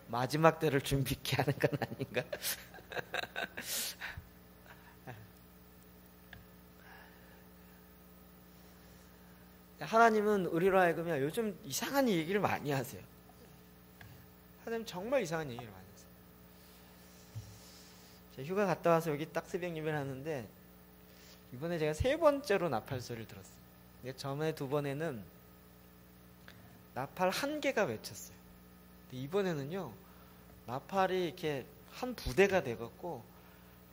마지막 때를 준비케 하는 건 아닌가? 하나님은 우리로 하여금요, 요즘 이상한 얘기를 많이 하세요. 하나님 정말 이상한 얘기를 많이 하세요. 제가 휴가 갔다 와서 여기 딱 새벽 예배를 하는데, 이번에 제가 3번째로 나팔 소리를 들었어요. 근데 전에 2번에는 나팔 1개가 외쳤어요. 근데 이번에는요, 나팔이 이렇게 한 부대가 돼갖고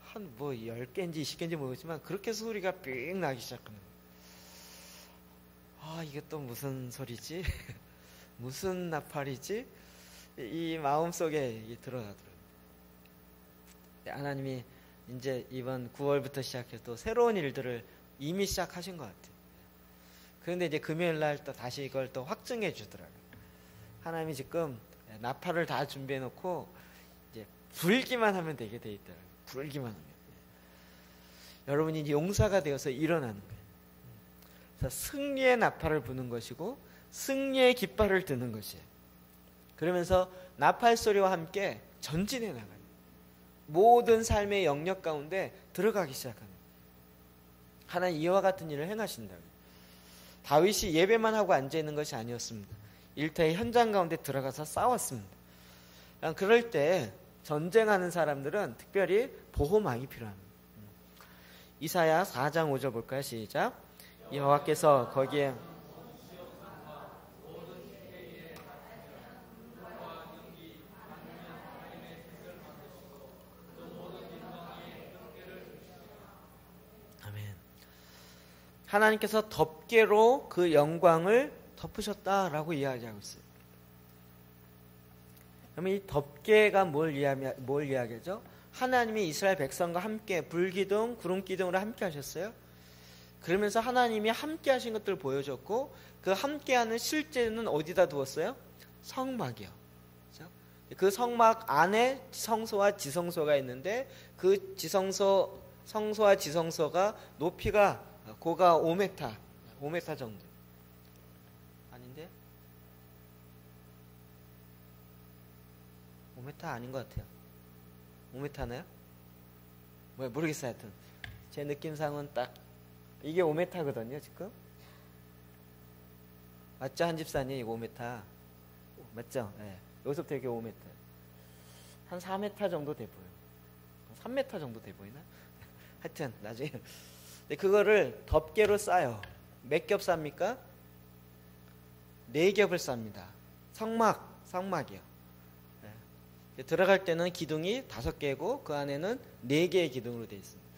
한 뭐 10개인지 20개인지 모르겠지만 그렇게 소리가 삥 나기 시작하는 거예요. 이게 또 무슨 소리지? 무슨 나팔이지? 이 마음속에 들어가더라고요. 하나님이 이제 이번 9월부터 시작해서 또 새로운 일들을 이미 시작하신 것 같아요. 그런데 이제 금요일날 또 다시 이걸 또 확증해 주더라고요. 하나님이 지금 나팔을 다 준비해 놓고 이제 불기만 하면 되게 돼 있더라고요. 불기만 하면. 여러분이 이제 용사가 되어서 일어나는 거예요. 그래서 승리의 나팔을 부는 것이고 승리의 깃발을 드는 것이에요. 그러면서 나팔 소리와 함께 전진해 나가요. 모든 삶의 영역 가운데 들어가기 시작합니다. 하나님 이와 같은 일을 행하신다고. 다윗이 예배만 하고 앉아있는 것이 아니었습니다. 일터의 현장 가운데 들어가서 싸웠습니다. 그럴 때 전쟁하는 사람들은 특별히 보호막이 필요합니다. 이사야 4장 5절 볼까요? 시작. 여호와께서 거기에 하나님께서 덮개로 그 영광을 덮으셨다라고 이야기하고 있어요. 그러면 이 덮개가 뭘 이야기하죠? 하나님이 이스라엘 백성과 함께 불기둥, 구름기둥으로 함께 하셨어요. 그러면서 하나님이 함께 하신 것들을 보여줬고 그 함께하는 실제는 어디다 두었어요? 성막이요. 그렇죠? 그 성막 안에 성소와 지성소가 있는데 그 성소와 지성소가 높이가 고가 5m 정도. 아닌데? 5m 아닌 것 같아요. 5m나요? 모르겠어요. 하여튼 제 느낌상은 딱 이게 5m거든요 지금. 맞죠? 한 집사님 이거 5m 맞죠? 네. 여기서부터 이렇게 5m 한 4m 정도 돼 보여요. 3m 정도 돼 보이나? 하여튼 나중에 그거를 덮개로 싸요. 몇 겹 쌉니까? 4겹을 쌉니다. 성막이요. 네. 들어갈 때는 기둥이 5개고 그 안에는 4개의 기둥으로 되어 있습니다.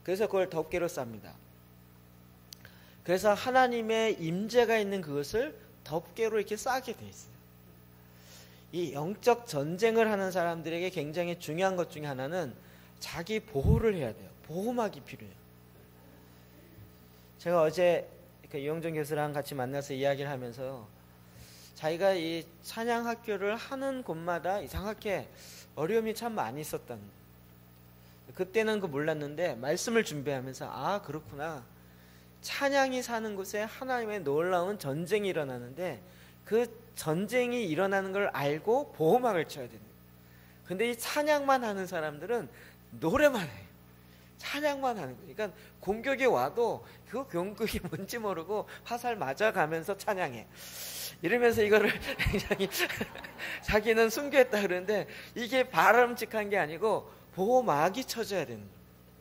그래서 그걸 덮개로 쌉니다. 그래서 하나님의 임재가 있는 그것을 덮개로 이렇게 싸게 되어 있어요. 이 영적 전쟁을 하는 사람들에게 굉장히 중요한 것 중에 하나는 자기 보호를 해야 돼요. 보호막이 필요해요. 제가 어제 이용정 교수랑 같이 만나서 이야기를 하면서 자기가 이 찬양 학교를 하는 곳마다 이상하게 어려움이 참 많이 있었다는 거예요. 그때는 몰랐는데 말씀을 준비하면서 아 그렇구나. 찬양이 사는 곳에 하나님의 놀라운 전쟁이 일어나는데 그 전쟁이 일어나는 걸 알고 보호막을 쳐야 됩니다. 근데 이 찬양만 하는 사람들은 노래만 해요. 찬양만 하는 거예요. 그러니까 공격이 와도 그 공격이 뭔지 모르고 화살 맞아가면서 찬양해. 이러면서 이거를 굉장히 자기는 순교했다 그러는데 이게 바람직한 게 아니고 보호막이 쳐져야 되는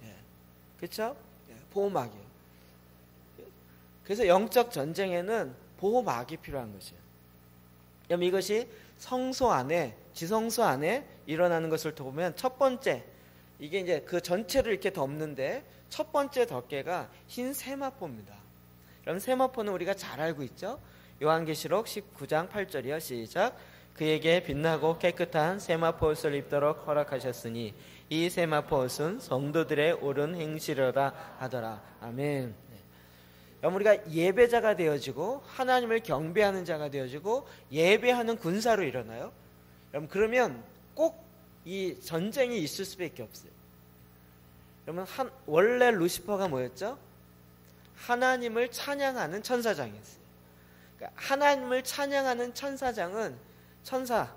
거예요. 예. 그렇죠? 예. 보호막이요. 그래서 영적 전쟁에는 보호막이 필요한 것이에요. 그럼 이것이 성소 안에, 지성소 안에 일어나는 것을 보면 첫 번째, 이게 이제 그 전체를 이렇게 덮는데 첫 번째 덮개가 흰 세마포입니다. 그럼 세마포는 우리가 잘 알고 있죠? 요한계시록 19장 8절이요. 시작. 그에게 빛나고 깨끗한 세마포 옷을 입도록 허락하셨으니 이 세마포 옷은 성도들의 옳은 행실이라 하더라. 아멘. 그럼 우리가 예배자가 되어지고 하나님을 경배하는 자가 되어지고 예배하는 군사로 일어나요. 그러면 꼭 이 전쟁이 있을 수밖에 없어요. 그러면 원래 루시퍼가 뭐였죠? 하나님을 찬양하는 천사장이었어요. 그러니까 하나님을 찬양하는 천사장은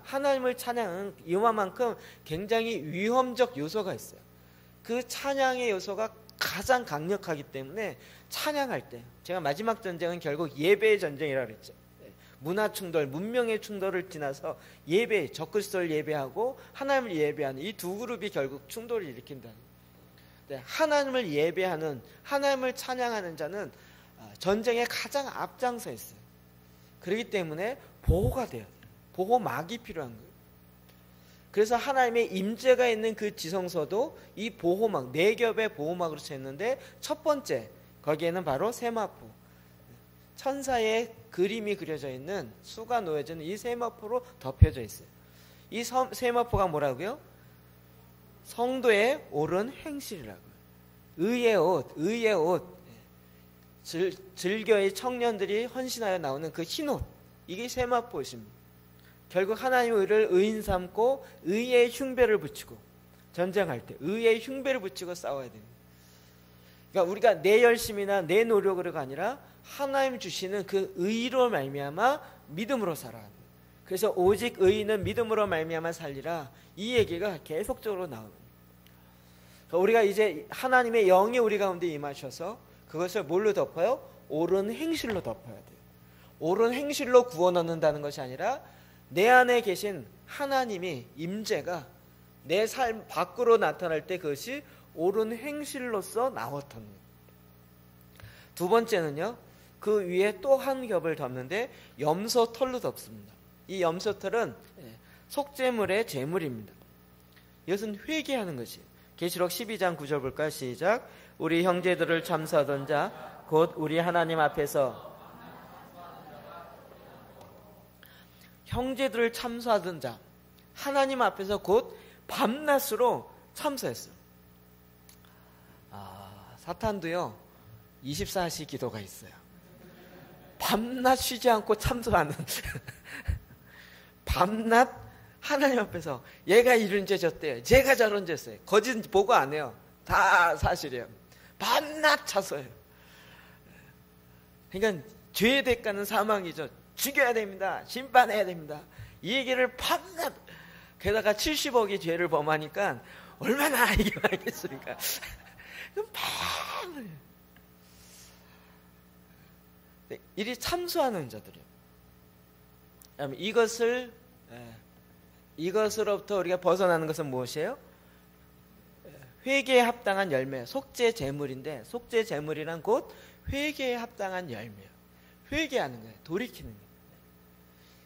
하나님을 찬양하는 이만큼 굉장히 위험적 요소가 있어요. 그 찬양의 요소가 가장 강력하기 때문에 찬양할 때, 제가 마지막 전쟁은 결국 예배의 전쟁이라고 그랬죠. 문화 충돌, 문명의 충돌을 지나서 예배, 적그리스도를 예배하고 하나님을 예배하는 이 두 그룹이 결국 충돌을 일으킨다. 하나님을 예배하는, 하나님을 찬양하는 자는 전쟁에 가장 앞장서 있어요. 그렇기 때문에 보호가 돼야 돼요. 보호막이 필요한 거예요. 그래서 하나님의 임재가 있는 그 지성소도 이 보호막, 4겹의 보호막으로 쳤는데 첫 번째, 거기에는 바로 세마포, 천사의 그림이 그려져 있는 수가 놓여진 이 세마포로 덮여져 있어요. 이 세마포가 뭐라고요? 성도의 옳은 행실이라고요. 의의 옷. 즐겨의 청년들이 헌신하여 나오는 그 흰옷, 이게 세마포입니다. 결국 하나님의 의를 의인 삼고 의의 흉배를 붙이고 전쟁할 때 의의 흉배를 붙이고 싸워야 됩니다. 그러니까 우리가 내 열심이나 내 노력으로가 아니라 하나님 주시는 그 의로 말미암아 믿음으로 살아야 돼요. 그래서 오직 의인은 믿음으로 말미암아 살리라, 이 얘기가 계속적으로 나옵니다. 우리가 이제 하나님의 영이 우리 가운데 임하셔서 그것을 뭘로 덮어요? 옳은 행실로 덮어야 돼요. 옳은 행실로 구원 얻는다는 것이 아니라 내 안에 계신 하나님이 임재가 내 삶 밖으로 나타날 때 그것이 옳은 행실로서 나왔던 거예요. 두 번째는요, 그 위에 또 한 겹을 덮는데 염소털로 덮습니다. 이 염소털은 속죄물의 제물입니다. 이것은 회개하는 것이에요. 계시록 12장 9절 볼까요? 시작. 우리 형제들을 참수하던 자 곧 우리 하나님 앞에서 형제들을 참수하던 자 하나님 앞에서 곧 밤낮으로 참수했어요. 사탄도요 24시 기도가 있어요. 밤낮 쉬지 않고 참수하는 밤낮 하나님 앞에서 얘가 이런 죄 졌대요. 제가 저런 죄 했어요. 거짓 보고 안 해요. 다 사실이에요. 밤낮 차서요. 그러니까 죄의 대가는 사망이죠. 죽여야 됩니다. 심판해야 됩니다. 이 얘기를 밤낮, 게다가 70억의 죄를 범하니까 얼마나 이게 많겠습니까? 밤을 이리 참수하는 자들이요. 이것으로부터 우리가 벗어나는 것은 무엇이에요? 회개에 합당한 열매, 속죄 제물인데 속죄 제물이란 곧 회개에 합당한 열매예요. 회개하는 거예요. 돌이키는 거예요.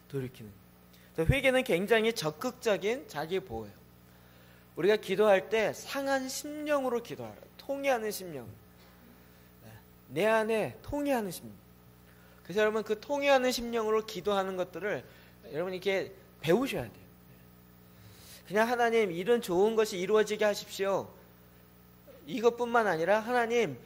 돌이키는 거예요. 회개는 굉장히 적극적인 자기 보호예요. 우리가 기도할 때 상한 심령으로 기도하라. 통회하는 심령. 내 안에 통회하는 심령. 그래서 여러분 그 통회하는 심령으로 기도하는 것들을 여러분 이렇게 배우셔야 돼요. 그냥 하나님 이런 좋은 것이 이루어지게 하십시오. 이것뿐만 아니라 하나님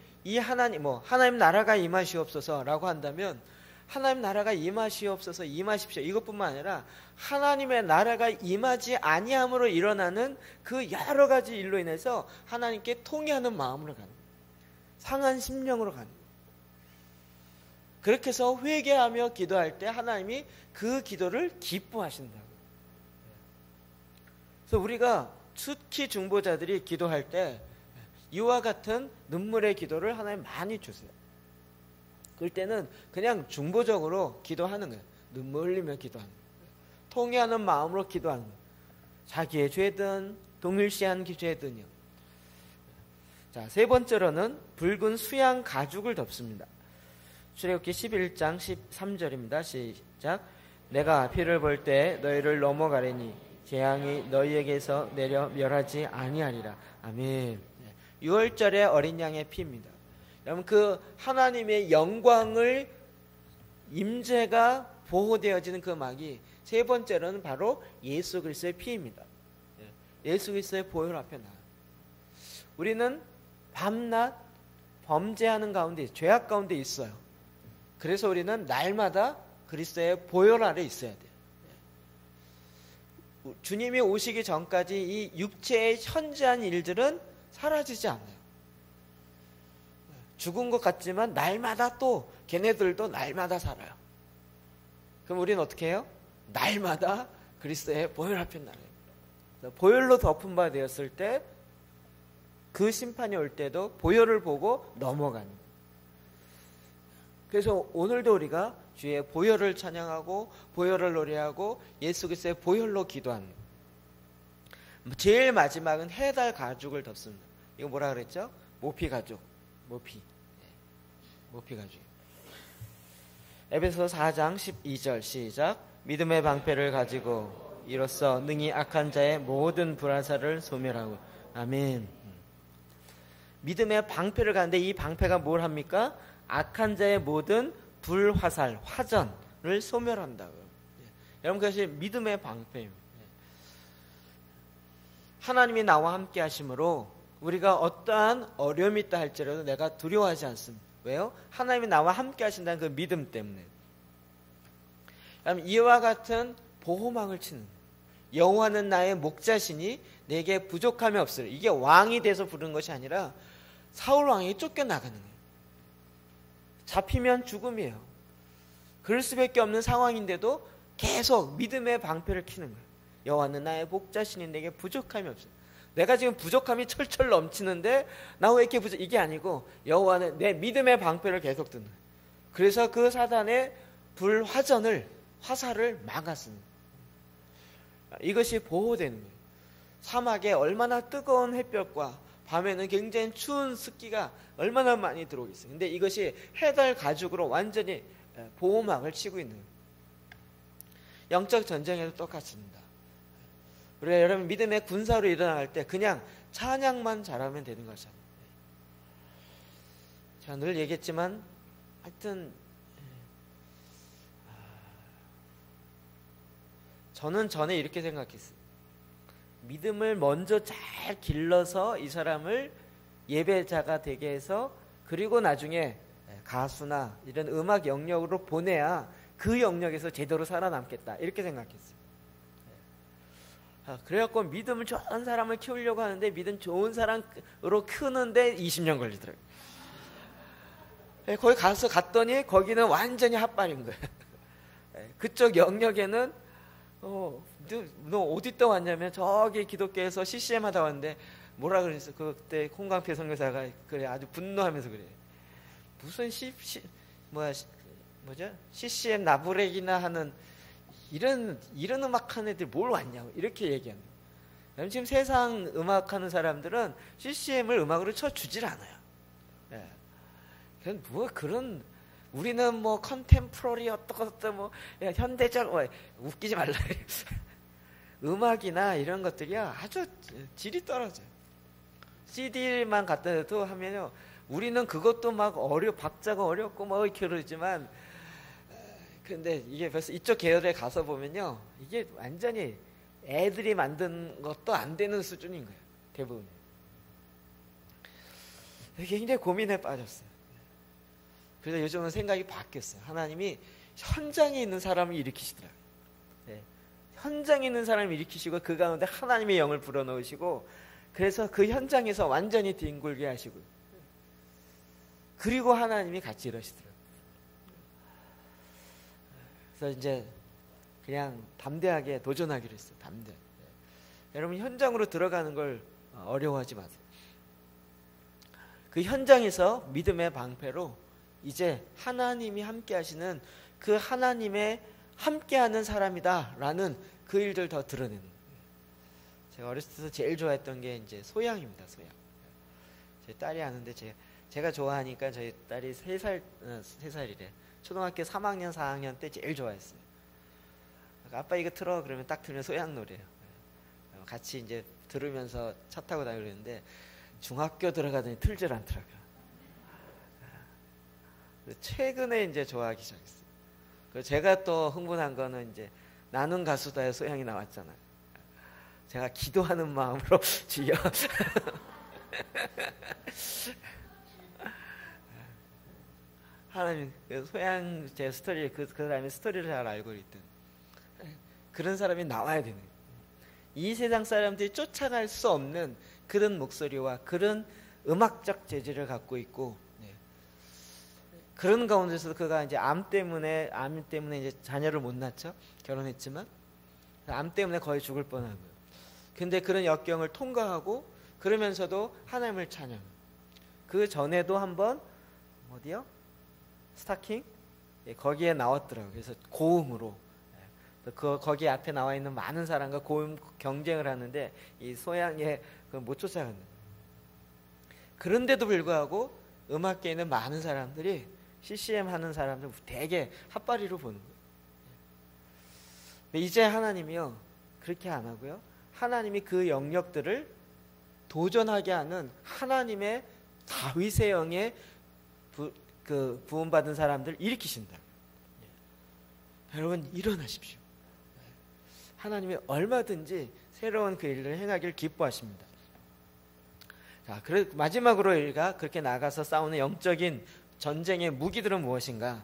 하나님 나라가 임하시옵소서라고 한다면 하나님 나라가 임하시옵소서 임하십시오. 이것뿐만 아니라 하나님의 나라가 임하지 아니함으로 일어나는 그 여러 가지 일로 인해서 하나님께 통회하는 마음으로 가는 거예요. 상한 심령으로 가는 거예요. 그렇게 해서 회개하며 기도할 때 하나님이 그 기도를 기뻐하신다고. 그래서 우리가 특히 중보자들이 기도할 때 이와 같은 눈물의 기도를 하나님 많이 주세요. 그럴 때는 그냥 중보적으로 기도하는 거예요. 눈물 흘리며 기도하는 거예요. 통회하는 마음으로 기도하는 거예요. 자기의 죄든 동일시한 죄든요. 자, 세 번째로는 붉은 수양 가죽을 덮습니다. 출애굽기 11장 13절입니다. 시작. 내가 피를 볼 때 너희를 넘어가리니 재앙이 너희에게서 내려 멸하지 아니하리라. 아멘. 6월절의 어린 양의 피입니다. 여러분 그 하나님의 영광을 임재가 보호되어지는 그 막이 세 번째로는 바로 예수 그리스도의 피입니다. 예수 그리스도의 보혈 앞에 나아요. 우리는 밤낮 범죄하는 가운데 죄악 가운데 있어요. 그래서 우리는 날마다 그리스도의 보혈 아래 있어야 돼요. 주님이 오시기 전까지 이 육체의 현재한 일들은 사라지지 않아요. 죽은 것 같지만 날마다 또 걔네들도 날마다 살아요. 그럼 우리는 어떻게 해요? 날마다 그리스도의 보혈 앞에 나가요. 보혈로 덮은 바 되었을 때 그 심판이 올 때도 보혈을 보고 넘어가는 거예요. 그래서 오늘도 우리가 주의 보혈을 찬양하고 보혈을 노래하고 예수 그리스도의 보혈로 기도하는 거예요. 제일 마지막은 해달 가죽을 덮습니다. 이거 뭐라 그랬죠? 모피 가죽. 모피 가죽. 에베소서 4장 12절 시작. 믿음의 방패를 가지고 이로써 능히 악한 자의 모든 불화살을 소멸하고. 아멘. 믿음의 방패를 가는데 이 방패가 뭘 합니까? 악한 자의 모든 불화살, 화전을 소멸한다고요. 여러분 그것이 믿음의 방패입니다. 하나님이 나와 함께 하심으로 우리가 어떠한 어려움이 있다 할지라도 내가 두려워하지 않습니다. 왜요? 하나님이 나와 함께 하신다는 그 믿음 때문에. 이와 같은 보호망을 치는 여호와는 나의 목자시니 내게 부족함이 없으리. 이게 왕이 돼서 부르는 것이 아니라 사울 왕이 쫓겨나가는 거예요. 잡히면 죽음이에요. 그럴 수밖에 없는 상황인데도 계속 믿음의 방패를 키는 거예요. 여호와는 나의 목자시니 내게 부족함이 없어요. 내가 지금 부족함이 철철 넘치는데 나 왜 이렇게 부족? 이게 아니고 여호와는 내 믿음의 방패를 계속 드는 거예요. 그래서 그 사단의 화살을 막았습니다. 이것이 보호되는 거예요. 사막에 얼마나 뜨거운 햇볕과 밤에는 굉장히 추운 습기가 얼마나 많이 들어오겠어요. 근데 이것이 해달 가죽으로 완전히 보호막을 치고 있는 거예요. 영적 전쟁에도 똑같습니다. 우리가 여러분 믿음의 군사로 일어날 때 그냥 찬양만 잘하면 되는 것이죠. 제가 늘 얘기했지만 하여튼 저는 전에 이렇게 생각했어요. 믿음을 먼저 잘 길러서 이 사람을 예배자가 되게 해서 그리고 나중에 가수나 이런 음악 영역으로 보내야 그 영역에서 제대로 살아남겠다 이렇게 생각했어요. 그래갖고 믿음을 좋은 사람을 키우려고 하는데 믿음 좋은 사람으로 크는데 20년 걸리더라고요. 거기 갔더니 거기는 완전히 핫발인 거예요. 그쪽 영역에는 너 어디 있다 왔냐면 저기 기독교에서 CCM 하다 왔는데 뭐라 그랬어? 그때 홍광표 선교사가 그래 아주 분노하면서 그래. 무슨 CCM 나부렉이나 하는 이런 음악하는 애들 뭘 왔냐고 이렇게 얘기하는 거예요. 지금 세상 음악하는 사람들은 CCM을 음악으로 쳐주질 않아요. 그냥 그런 우리는 뭐 컨템포러리 어떻다 뭐 현대적 웃기지 말라. 음악이나 이런 것들이야 아주 질이 떨어져요. CD만 갖다 대도 하면요 우리는 그것도 막 박자가 어렵고 뭐 이렇게 그러지만 근데 이게 벌써 이쪽 계열에 가서 보면요 이게 완전히 애들이 만든 것도 안 되는 수준인 거예요. 대부분. 굉장히 고민에 빠졌어요. 그래서 요즘은 생각이 바뀌었어요. 하나님이 현장에 있는 사람을 일으키시더라고요. 현장에 있는 사람을 일으키시고 그 가운데 하나님의 영을 불어넣으시고 그래서 그 현장에서 완전히 뒹굴게 하시고 그리고 하나님이 같이 일하시더라고요. 그래서 이제 그냥 담대하게 도전하기로 했어요. 담대하게. 여러분 현장으로 들어가는 걸 어려워하지 마세요. 그 현장에서 믿음의 방패로 이제 하나님이 함께 하시는 그 하나님의 함께하는 사람이다라는 그 일들 더 드러내는 거예요. 제가 어렸을 때 제일 좋아했던 게 이제 소양입니다. 소양. 제 딸이 아는데 제가 좋아하니까 저희 딸이 3살이래. 초등학교 3학년, 4학년 때 제일 좋아했어요. 아빠 이거 틀어 그러면 딱 들으면 소양 노래예요. 같이 이제 들으면서 차 타고 다니는데 중학교 들어가더니 틀질 않더라고요. 최근에 이제 좋아하기 시작했어요. 제가 또 흥분한 거는 이제 나는 가수다의 소양이 나왔잖아요. 제가 기도하는 마음으로 주여 하나님 소양 제 스토리 그 다음에 스토리를 잘 알고 있던 그런 사람이 나와야 되는 거예요. 이 세상 사람들이 쫓아갈 수 없는 그런 목소리와 그런 음악적 재질을 갖고 있고 그런 가운데서 그가 이제 암 때문에 이제 자녀를 못 낳죠. 결혼했지만 암 때문에 거의 죽을 뻔한 거예요. 근데 그런 역경을 통과하고 그러면서도 하나님을 찬양. 그 전에도 한번 어디요? 스타킹 거기에 나왔더라고요. 그래서 고음으로 거기 앞에 나와 있는 많은 사람과 고음 경쟁을 하는데 이 소양에 못 쫓아가는. 그런데도 불구하고 음악계에 있는 많은 사람들이 CCM 하는 사람들 되게 핫바리로 보는 거예요. 근데 이제 하나님이요 그렇게 안 하고요. 하나님이 그 영역들을 도전하게 하는 하나님의 다윗의 영에 부음받은 사람들 일으키신다. 여러분 일어나십시오. 하나님이 얼마든지 새로운 그 일을 행하길 기뻐하십니다. 자, 마지막으로 우리가 그렇게 나가서 싸우는 영적인 전쟁의 무기들은 무엇인가?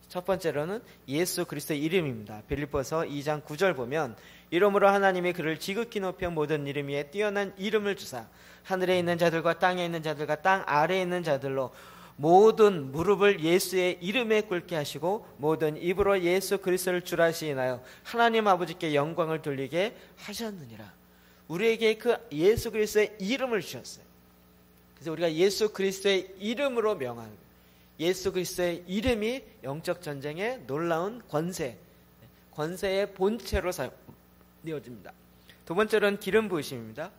첫 번째로는 예수 그리스도의 이름입니다. 빌립보서 2장 9절 보면 이러므로 하나님이 그를 지극히 높여 모든 이름 위에 뛰어난 이름을 주사 하늘에 있는 자들과 땅에 있는 자들과 땅 아래에 있는 자들로 모든 무릎을 예수의 이름에 꿇게 하시고 모든 입으로 예수 그리스도를 주라 시인하여 하나님 아버지께 영광을 돌리게 하셨느니라. 우리에게 그 예수 그리스도의 이름을 주셨어요. 그래서 우리가 예수 그리스도의 이름으로 명하는 거예요. 예수 그리스도의 이름이 영적 전쟁의 놀라운 권세의 본체로 사용되어집니다. 두 번째로는 기름 부으심입니다.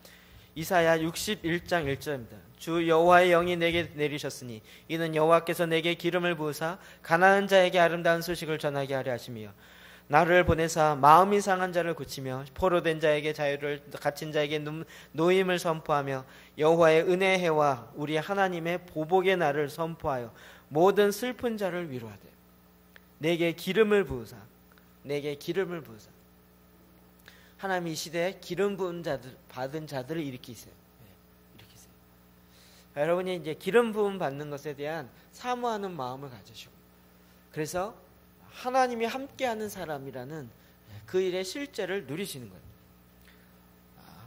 이사야 61장 1절입니다. 주 여호와의 영이 내게 내리셨으니 이는 여호와께서 내게 기름을 부으사 가난한 자에게 아름다운 소식을 전하게 하려 하시며 나를 보내사 마음이 상한 자를 고치며 포로된 자에게 자유를 갇힌 자에게 노임을 선포하며 여호와의 은혜의 해와 우리 하나님의 보복의 날을 선포하여 모든 슬픈 자를 위로하되 내게 기름을 부으사 하나님이 이 시대에 기름 부은 자들 받은 자들을 일으키세요. 여러분이 이제 기름 부음 받는 것에 대한 사모하는 마음을 가지시고 그래서 하나님이 함께하는 사람이라는 그 일의 실제를 누리시는 거예요.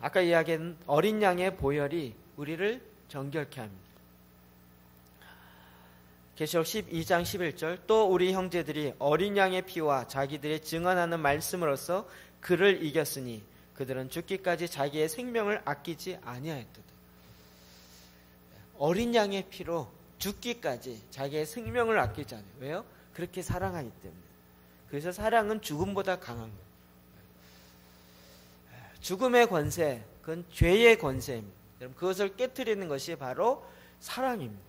아까 이야기한 어린 양의 보혈이 우리를 정결케 합니다. 계시록 12장 11절 또 우리 형제들이 어린 양의 피와 자기들의 증언하는 말씀으로써 그를 이겼으니 그들은 죽기까지 자기의 생명을 아끼지 아니하였도다. 어린 양의 피로 죽기까지 자기의 생명을 아끼지 않아요. 왜요? 그렇게 사랑하기 때문에. 그래서 사랑은 죽음보다 강한 거예요. 죽음의 권세, 그건 죄의 권세입니다. 여러분, 그것을 깨트리는 것이 바로 사랑입니다.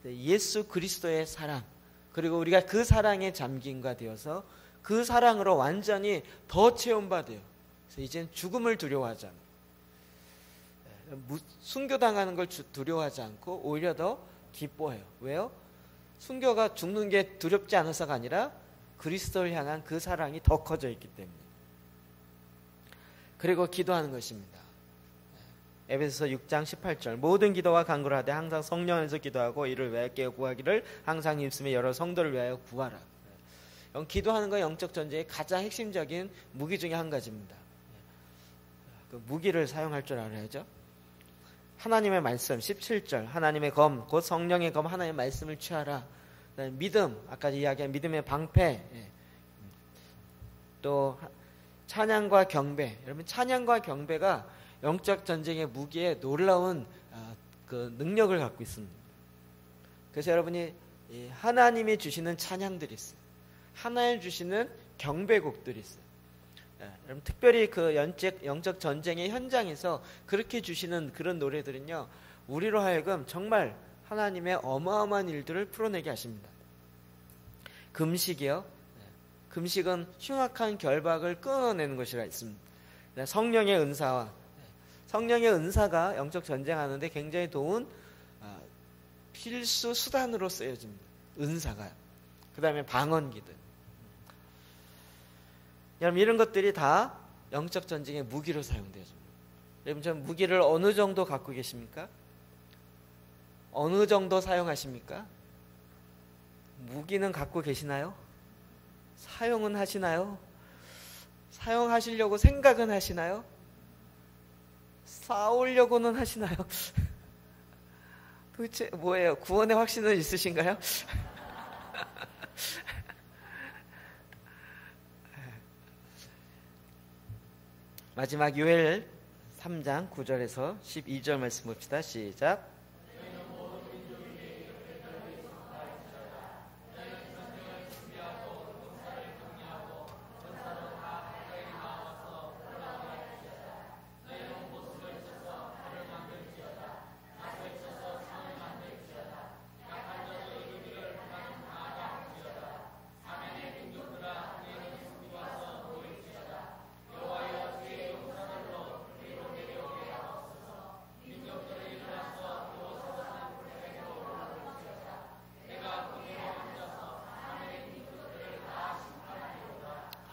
예수 그리스도의 사랑, 그리고 우리가 그 사랑에 잠김과 되어서 그 사랑으로 완전히 더 체험받아요. 그래서 이제는 죽음을 두려워하지 않아요. 순교당하는 걸 두려워하지 않고 오히려 더 기뻐해요. 왜요? 순교가 죽는 게 두렵지 않아서가 아니라 그리스도를 향한 그 사랑이 더 커져 있기 때문에. 그리고 기도하는 것입니다. 에베소서 6장 18절 모든 기도와 간구를 하되 항상 성령 안에서 기도하고 이를 위하여 깨어 구하기를 항상 입술에 여러 성도를 위하여 구하라. 기도하는 건 영적 전쟁의 가장 핵심적인 무기 중에 한 가지입니다. 그 무기를 사용할 줄 알아야죠. 하나님의 말씀 17절 하나님의 검 곧 성령의 검 하나님의 말씀을 취하라. 믿음 아까 이야기한 믿음의 방패 또 찬양과 경배. 여러분 찬양과 경배가 영적 전쟁의 무기에 놀라운 그 능력을 갖고 있습니다. 그래서 여러분이 하나님이 주시는 찬양들이 있어요. 하나님 주시는 경배곡들이 있어요. 여러분 특별히 그 영적 전쟁의 현장에서 그렇게 주시는 그런 노래들은요, 우리로 하여금 정말 하나님의 어마어마한 일들을 풀어내게 하십니다. 금식이요. 금식은 흉악한 결박을 끊어내는 것이라 있습니다. 성령의 은사가 영적 전쟁하는데 굉장히 좋은 필수 수단으로 쓰여집니다. 은사가. 그 다음에 방언기들. 여러분 이런 것들이 다 영적 전쟁의 무기로 사용되어집니다. 여러분 전 무기를 어느 정도 갖고 계십니까? 어느 정도 사용하십니까? 무기는 갖고 계시나요? 사용은 하시나요? 사용하시려고 생각은 하시나요? 싸우려고는 하시나요? 도대체 뭐예요? 구원의 확신은 있으신가요? 마지막 요엘 3장 9절에서 12절 말씀 봅시다. 시작.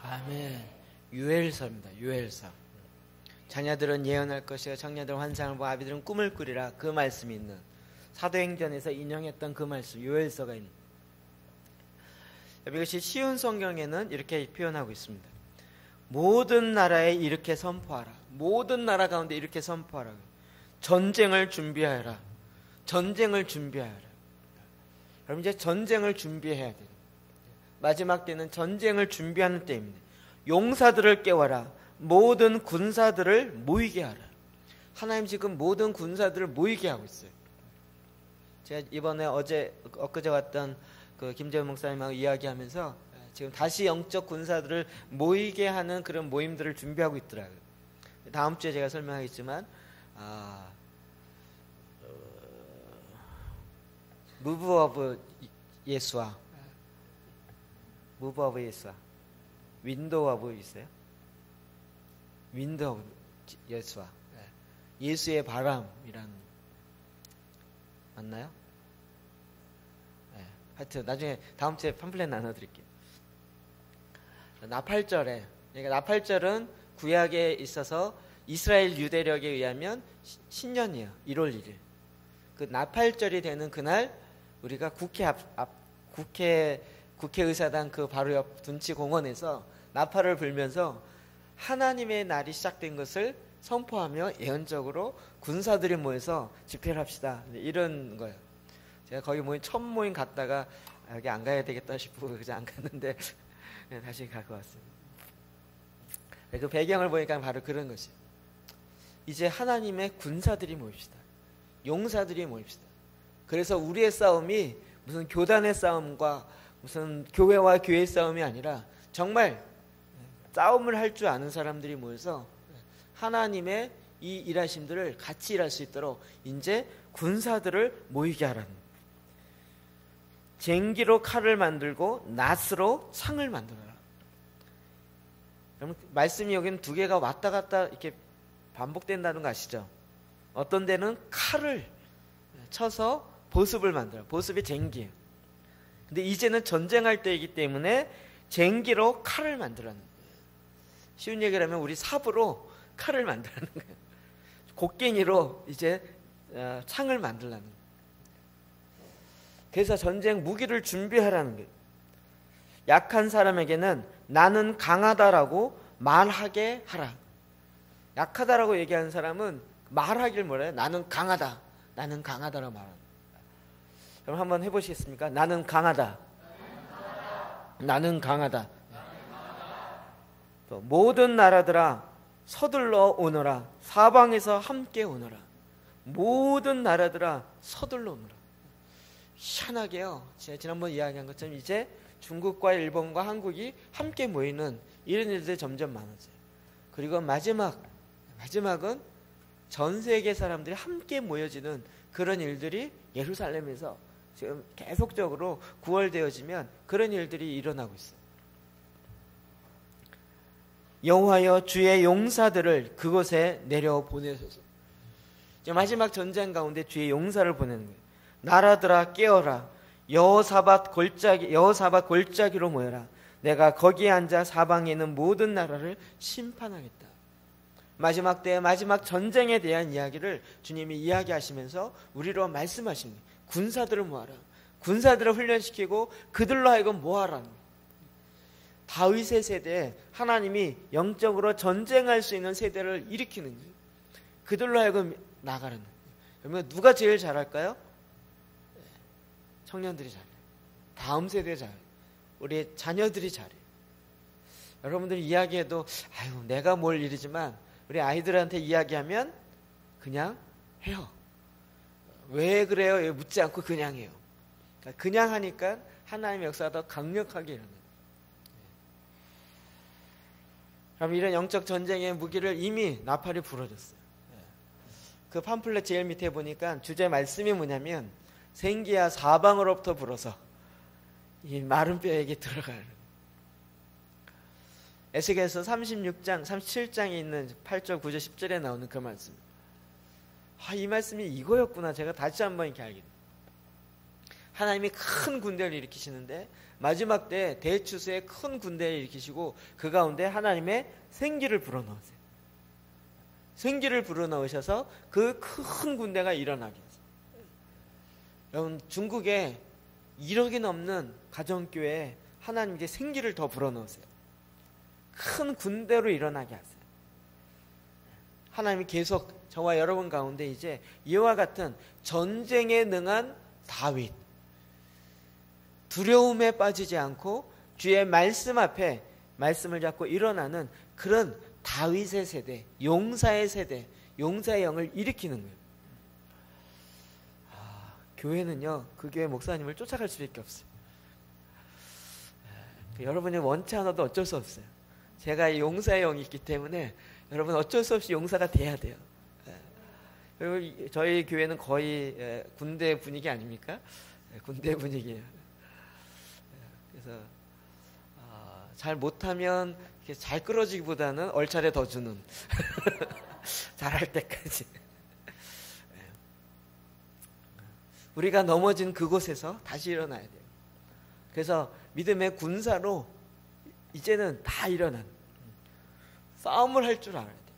아멘. 유엘서입니다. 유엘서. 자녀들은 예언할 것이요 청년들은 환상을 보고 아비들은 꿈을 꾸리라. 그 말씀이 있는 사도행전에서 인용했던 그 말씀 유엘서가 있는. 이것이 쉬운 성경에는 이렇게 표현하고 있습니다. 모든 나라에 이렇게 선포하라. 모든 나라 가운데 이렇게 선포하라. 전쟁을 준비하여라. 전쟁을 준비하여라. 여러분 이제 전쟁을 준비해야 돼요. 마지막 때는 전쟁을 준비하는 때입니다. 용사들을 깨워라. 모든 군사들을 모이게 하라. 하나님 지금 모든 군사들을 모이게 하고 있어요. 제가 이번에 엊그제 왔던 그 김재훈 목사님하고 이야기하면서 지금 다시 영적 군사들을 모이게 하는 그런 모임들을 준비하고 있더라고요. 다음 주에 제가 설명하겠지만 무브 오브 예수와 윈도우 오브 있어요? 윈도우 예수와 예수의 바람이란 맞나요? 하여튼 나중에 다음 주에 팜플렛 나눠드릴게요. 나팔절에, 그러니까 나팔절은 구약에 있어서 이스라엘 유대력에 의하면 신년이에요. 1월 1일. 그 나팔절이 되는 그날 우리가 국회의사당 그 바로 옆 둔치공원에서 나팔을 불면서 하나님의 날이 시작된 것을 선포하며 예언적으로 군사들이 모여서 집회를 합시다. 이런 거예요. 제가 거기 첫 모임 갔다가 여기 안 가야 되겠다 싶고 그저 안 갔는데 다시 가고 왔습니다. 그 배경을 보니까 바로 그런 것이에요. 이제 하나님의 군사들이 모입시다. 용사들이 모입시다. 그래서 우리의 싸움이 무슨 교단의 싸움과 무슨 교회와 교회의 싸움이 아니라 정말 싸움을 할 줄 아는 사람들이 모여서 하나님의 이 일하심들을 같이 일할 수 있도록 이제 군사들을 모이게 하라는. 쟁기로 칼을 만들고 낫으로 창을 만들어라. 여러분 말씀이 여기는 두 개가 왔다 갔다 이렇게 반복된다는 거 아시죠? 어떤 데는 칼을 쳐서 보습을 만들어요. 보습이 쟁기예요. 근데 이제는 전쟁할 때이기 때문에 쟁기로 칼을 만들라는 거예요. 쉬운 얘기를 하면 우리 삽으로 칼을 만들라는 거예요. 곡괭이로 이제 창을 만들라는 거예요. 그래서 전쟁 무기를 준비하라는 거예요. 약한 사람에게는 나는 강하다라고 말하게 하라. 약하다라고 얘기하는 사람은 말하길 뭐래요? 나는 강하다. 나는 강하다라고 말합니다. 그럼 한번 해보시겠습니까? 나는 강하다. 나는 강하다. 또 모든 나라들아 서둘러 오너라. 사방에서 함께 오너라. 모든 나라들아 서둘러 오너라. 희한하게요. 제가 지난번 이야기한 것처럼 이제 중국과 일본과 한국이 함께 모이는 이런 일들이 점점 많아져요. 그리고 마지막은 전 세계 사람들이 함께 모여지는 그런 일들이 예루살렘에서 지금 계속적으로 9월 되어지면 그런 일들이 일어나고 있어요. 여호와여 주의 용사들을 그곳에 내려 보내소서. 마지막 전쟁 가운데 주의 용사를 보내는 거예요. 나라들아 깨어라. 여호사밧 골짜기로 모여라. 내가 거기에 앉아 사방에 있는 모든 나라를 심판하겠다. 마지막 때의 마지막 전쟁에 대한 이야기를 주님이 이야기하시면서 우리로 말씀하십니다. 군사들을 모아라. 군사들을 훈련시키고 그들로 하여금 모아라. 다윗의 세대에 하나님이 영적으로 전쟁할 수 있는 세대를 일으키는 거예요. 그들로 하여금 나가는 거예요. 그러면 누가 제일 잘할까요? 청년들이 잘해요. 다음 세대 잘해요. 우리 자녀들이 잘해요. 여러분들이 이야기해도 아유 내가 뭘 일이지만 우리 아이들한테 이야기하면 그냥 해요. 왜 그래요? 묻지 않고 그냥 해요. 그냥 하니까 하나님의 역사가 더 강력하게 일어나요. 그럼 이런 영적 전쟁의 무기를 이미 나팔이 불어줬어요. 그 팜플렛 제일 밑에 보니까 주제 말씀이 뭐냐면 생기야 사방으로부터 불어서 이 마른 뼈에게 들어가는. 에스겔서 36장, 37장에 있는 8절, 9절, 10절에 나오는 그 말씀. 이 말씀이 이거였구나. 제가 다시 한번 이렇게 알게 됩니다. 하나님이 큰 군대를 일으키시는데 마지막 때 대추수에 큰 군대를 일으키시고 그 가운데 하나님의 생기를 불어넣으세요. 생기를 불어넣으셔서 그 큰 군대가 일어나게 하세요. 여러분 중국에 1억이 넘는 가정교회에 하나님 이제 생기를 더 불어넣으세요. 큰 군대로 일어나게 하세요. 하나님이 계속 저와 여러분 가운데 이제 이와 같은 전쟁에 능한 다윗, 두려움에 빠지지 않고 주의 말씀 앞에 말씀을 잡고 일어나는 그런 다윗의 세대, 용사의 세대, 용사의 영을 일으키는 거예요. 교회는요, 그 교회 목사님을 쫓아갈 수밖에 없어요. 여러분이 원치 않아도 어쩔 수 없어요. 제가 용사의 영이 있기 때문에 여러분 어쩔 수 없이 용사가 돼야 돼요. 그리고 저희 교회는 거의 군대 분위기 아닙니까? 군대 분위기예요. 그래서 잘 못하면 잘 끌어지기보다는 얼차례 더 주는 잘할 때까지. 우리가 넘어진 그곳에서 다시 일어나야 돼요. 그래서 믿음의 군사로 이제는 다 일어난 싸움을 할 줄 알아야 돼요.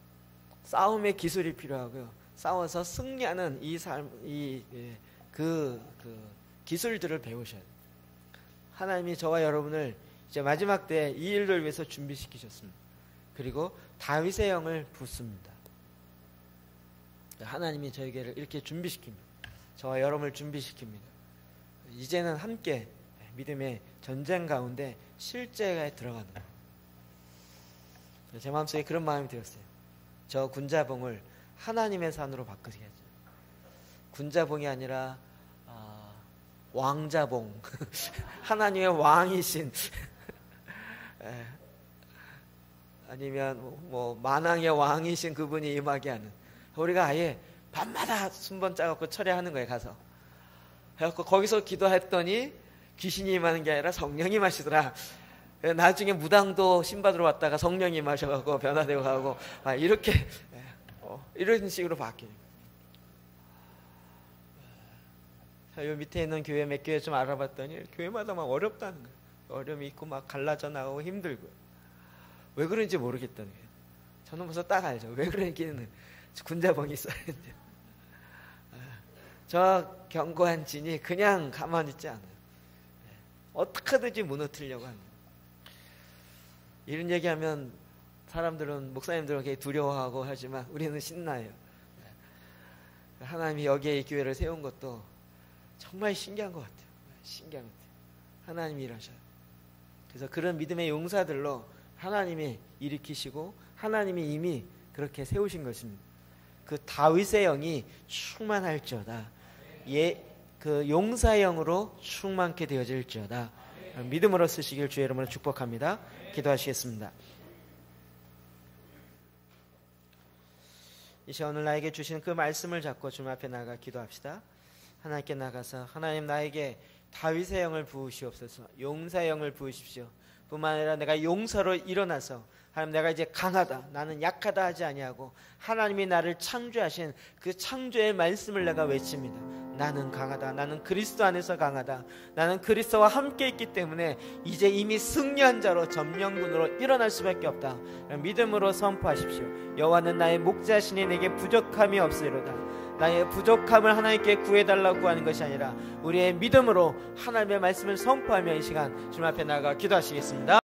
싸움의 기술이 필요하고요. 싸워서 승리하는 이 삶, 그 기술들을 배우셔야 돼요. 하나님이 저와 여러분을 이제 마지막 때 이 일을 위해서 준비시키셨습니다. 그리고 다윗의 영을 붓습니다. 하나님이 저에게를 이렇게 준비시킵니다. 저와 여러분을 준비시킵니다. 이제는 함께 믿음의 전쟁 가운데 실제에 들어가는 거예요. 제 마음속에 그런 마음이 들었어요. 저 군자봉을 하나님의 산으로 바꾸셔야죠. 군자봉이 아니라 왕자봉. 하나님의 왕이신 아니면 뭐 만왕의 왕이신 그분이 임하게 하는, 우리가 아예 밤마다 순번 짜갖고 철야하는 거예요. 가서 그래갖고 거기서 기도했더니 귀신이 임하는 게 아니라 성령이 임하시더라. 나중에 무당도 신받으러 왔다가 성령이 임하셔갖고 변화되고 가고 이렇게 이런 식으로 바뀌어요. 자, 요 밑에 있는 교회 몇 교회 좀 알아봤더니 교회마다 막 어렵다는 거예요. 어려움이 있고 막 갈라져 나가고 힘들고. 왜 그런지 모르겠다는 거예요. 저는 벌써 딱 알죠. 왜 그런지는 군자봉이 있어야 돼요. 저 견고한 진이 그냥 가만히 있지 않아요. 어떻게든지 무너뜨리려고 하는 거예요. 이런 얘기하면 사람들은, 목사님들은 되게 두려워하고 하지만 우리는 신나요. 하나님이 여기에 이 교회를 세운 것도 정말 신기한 것 같아요. 신기한 것 같아요. 하나님이 일하셔요. 그래서 그런 믿음의 용사들로 하나님이 일으키시고 하나님이 이미 그렇게 세우신 것입니다. 그 다윗의 영이 충만할지어다. 그 용사의 영으로 충만케 되어질지어다. 믿음으로 쓰시길 주의 이름으로 축복합니다. 기도하시겠습니다. 이 시간 오늘 나에게 주신 그 말씀을 잡고 주님 앞에 나가 기도합시다. 하나님께 나가서 하나님 나에게 다윗의 영을 부으시옵소서. 용사의 영을 부으십시오. 뿐만 아니라 내가 용사로 일어나서 하나님 내가 이제 강하다, 나는 약하다 하지 아니하고 하나님이 나를 창조하신 그 창조의 말씀을 내가 외칩니다. 나는 강하다, 나는 그리스도 안에서 강하다, 나는 그리스도와 함께 있기 때문에 이제 이미 승리한 자로 전명군으로 일어날 수밖에 없다. 믿음으로 선포하십시오. 여호와는 나의 목자시니 내게 부족함이 없으리로다. 나의 부족함을 하나님께 구해달라고 하는 것이 아니라 우리의 믿음으로 하나님의 말씀을 선포하며 이 시간 주님 앞에 나가 기도하시겠습니다.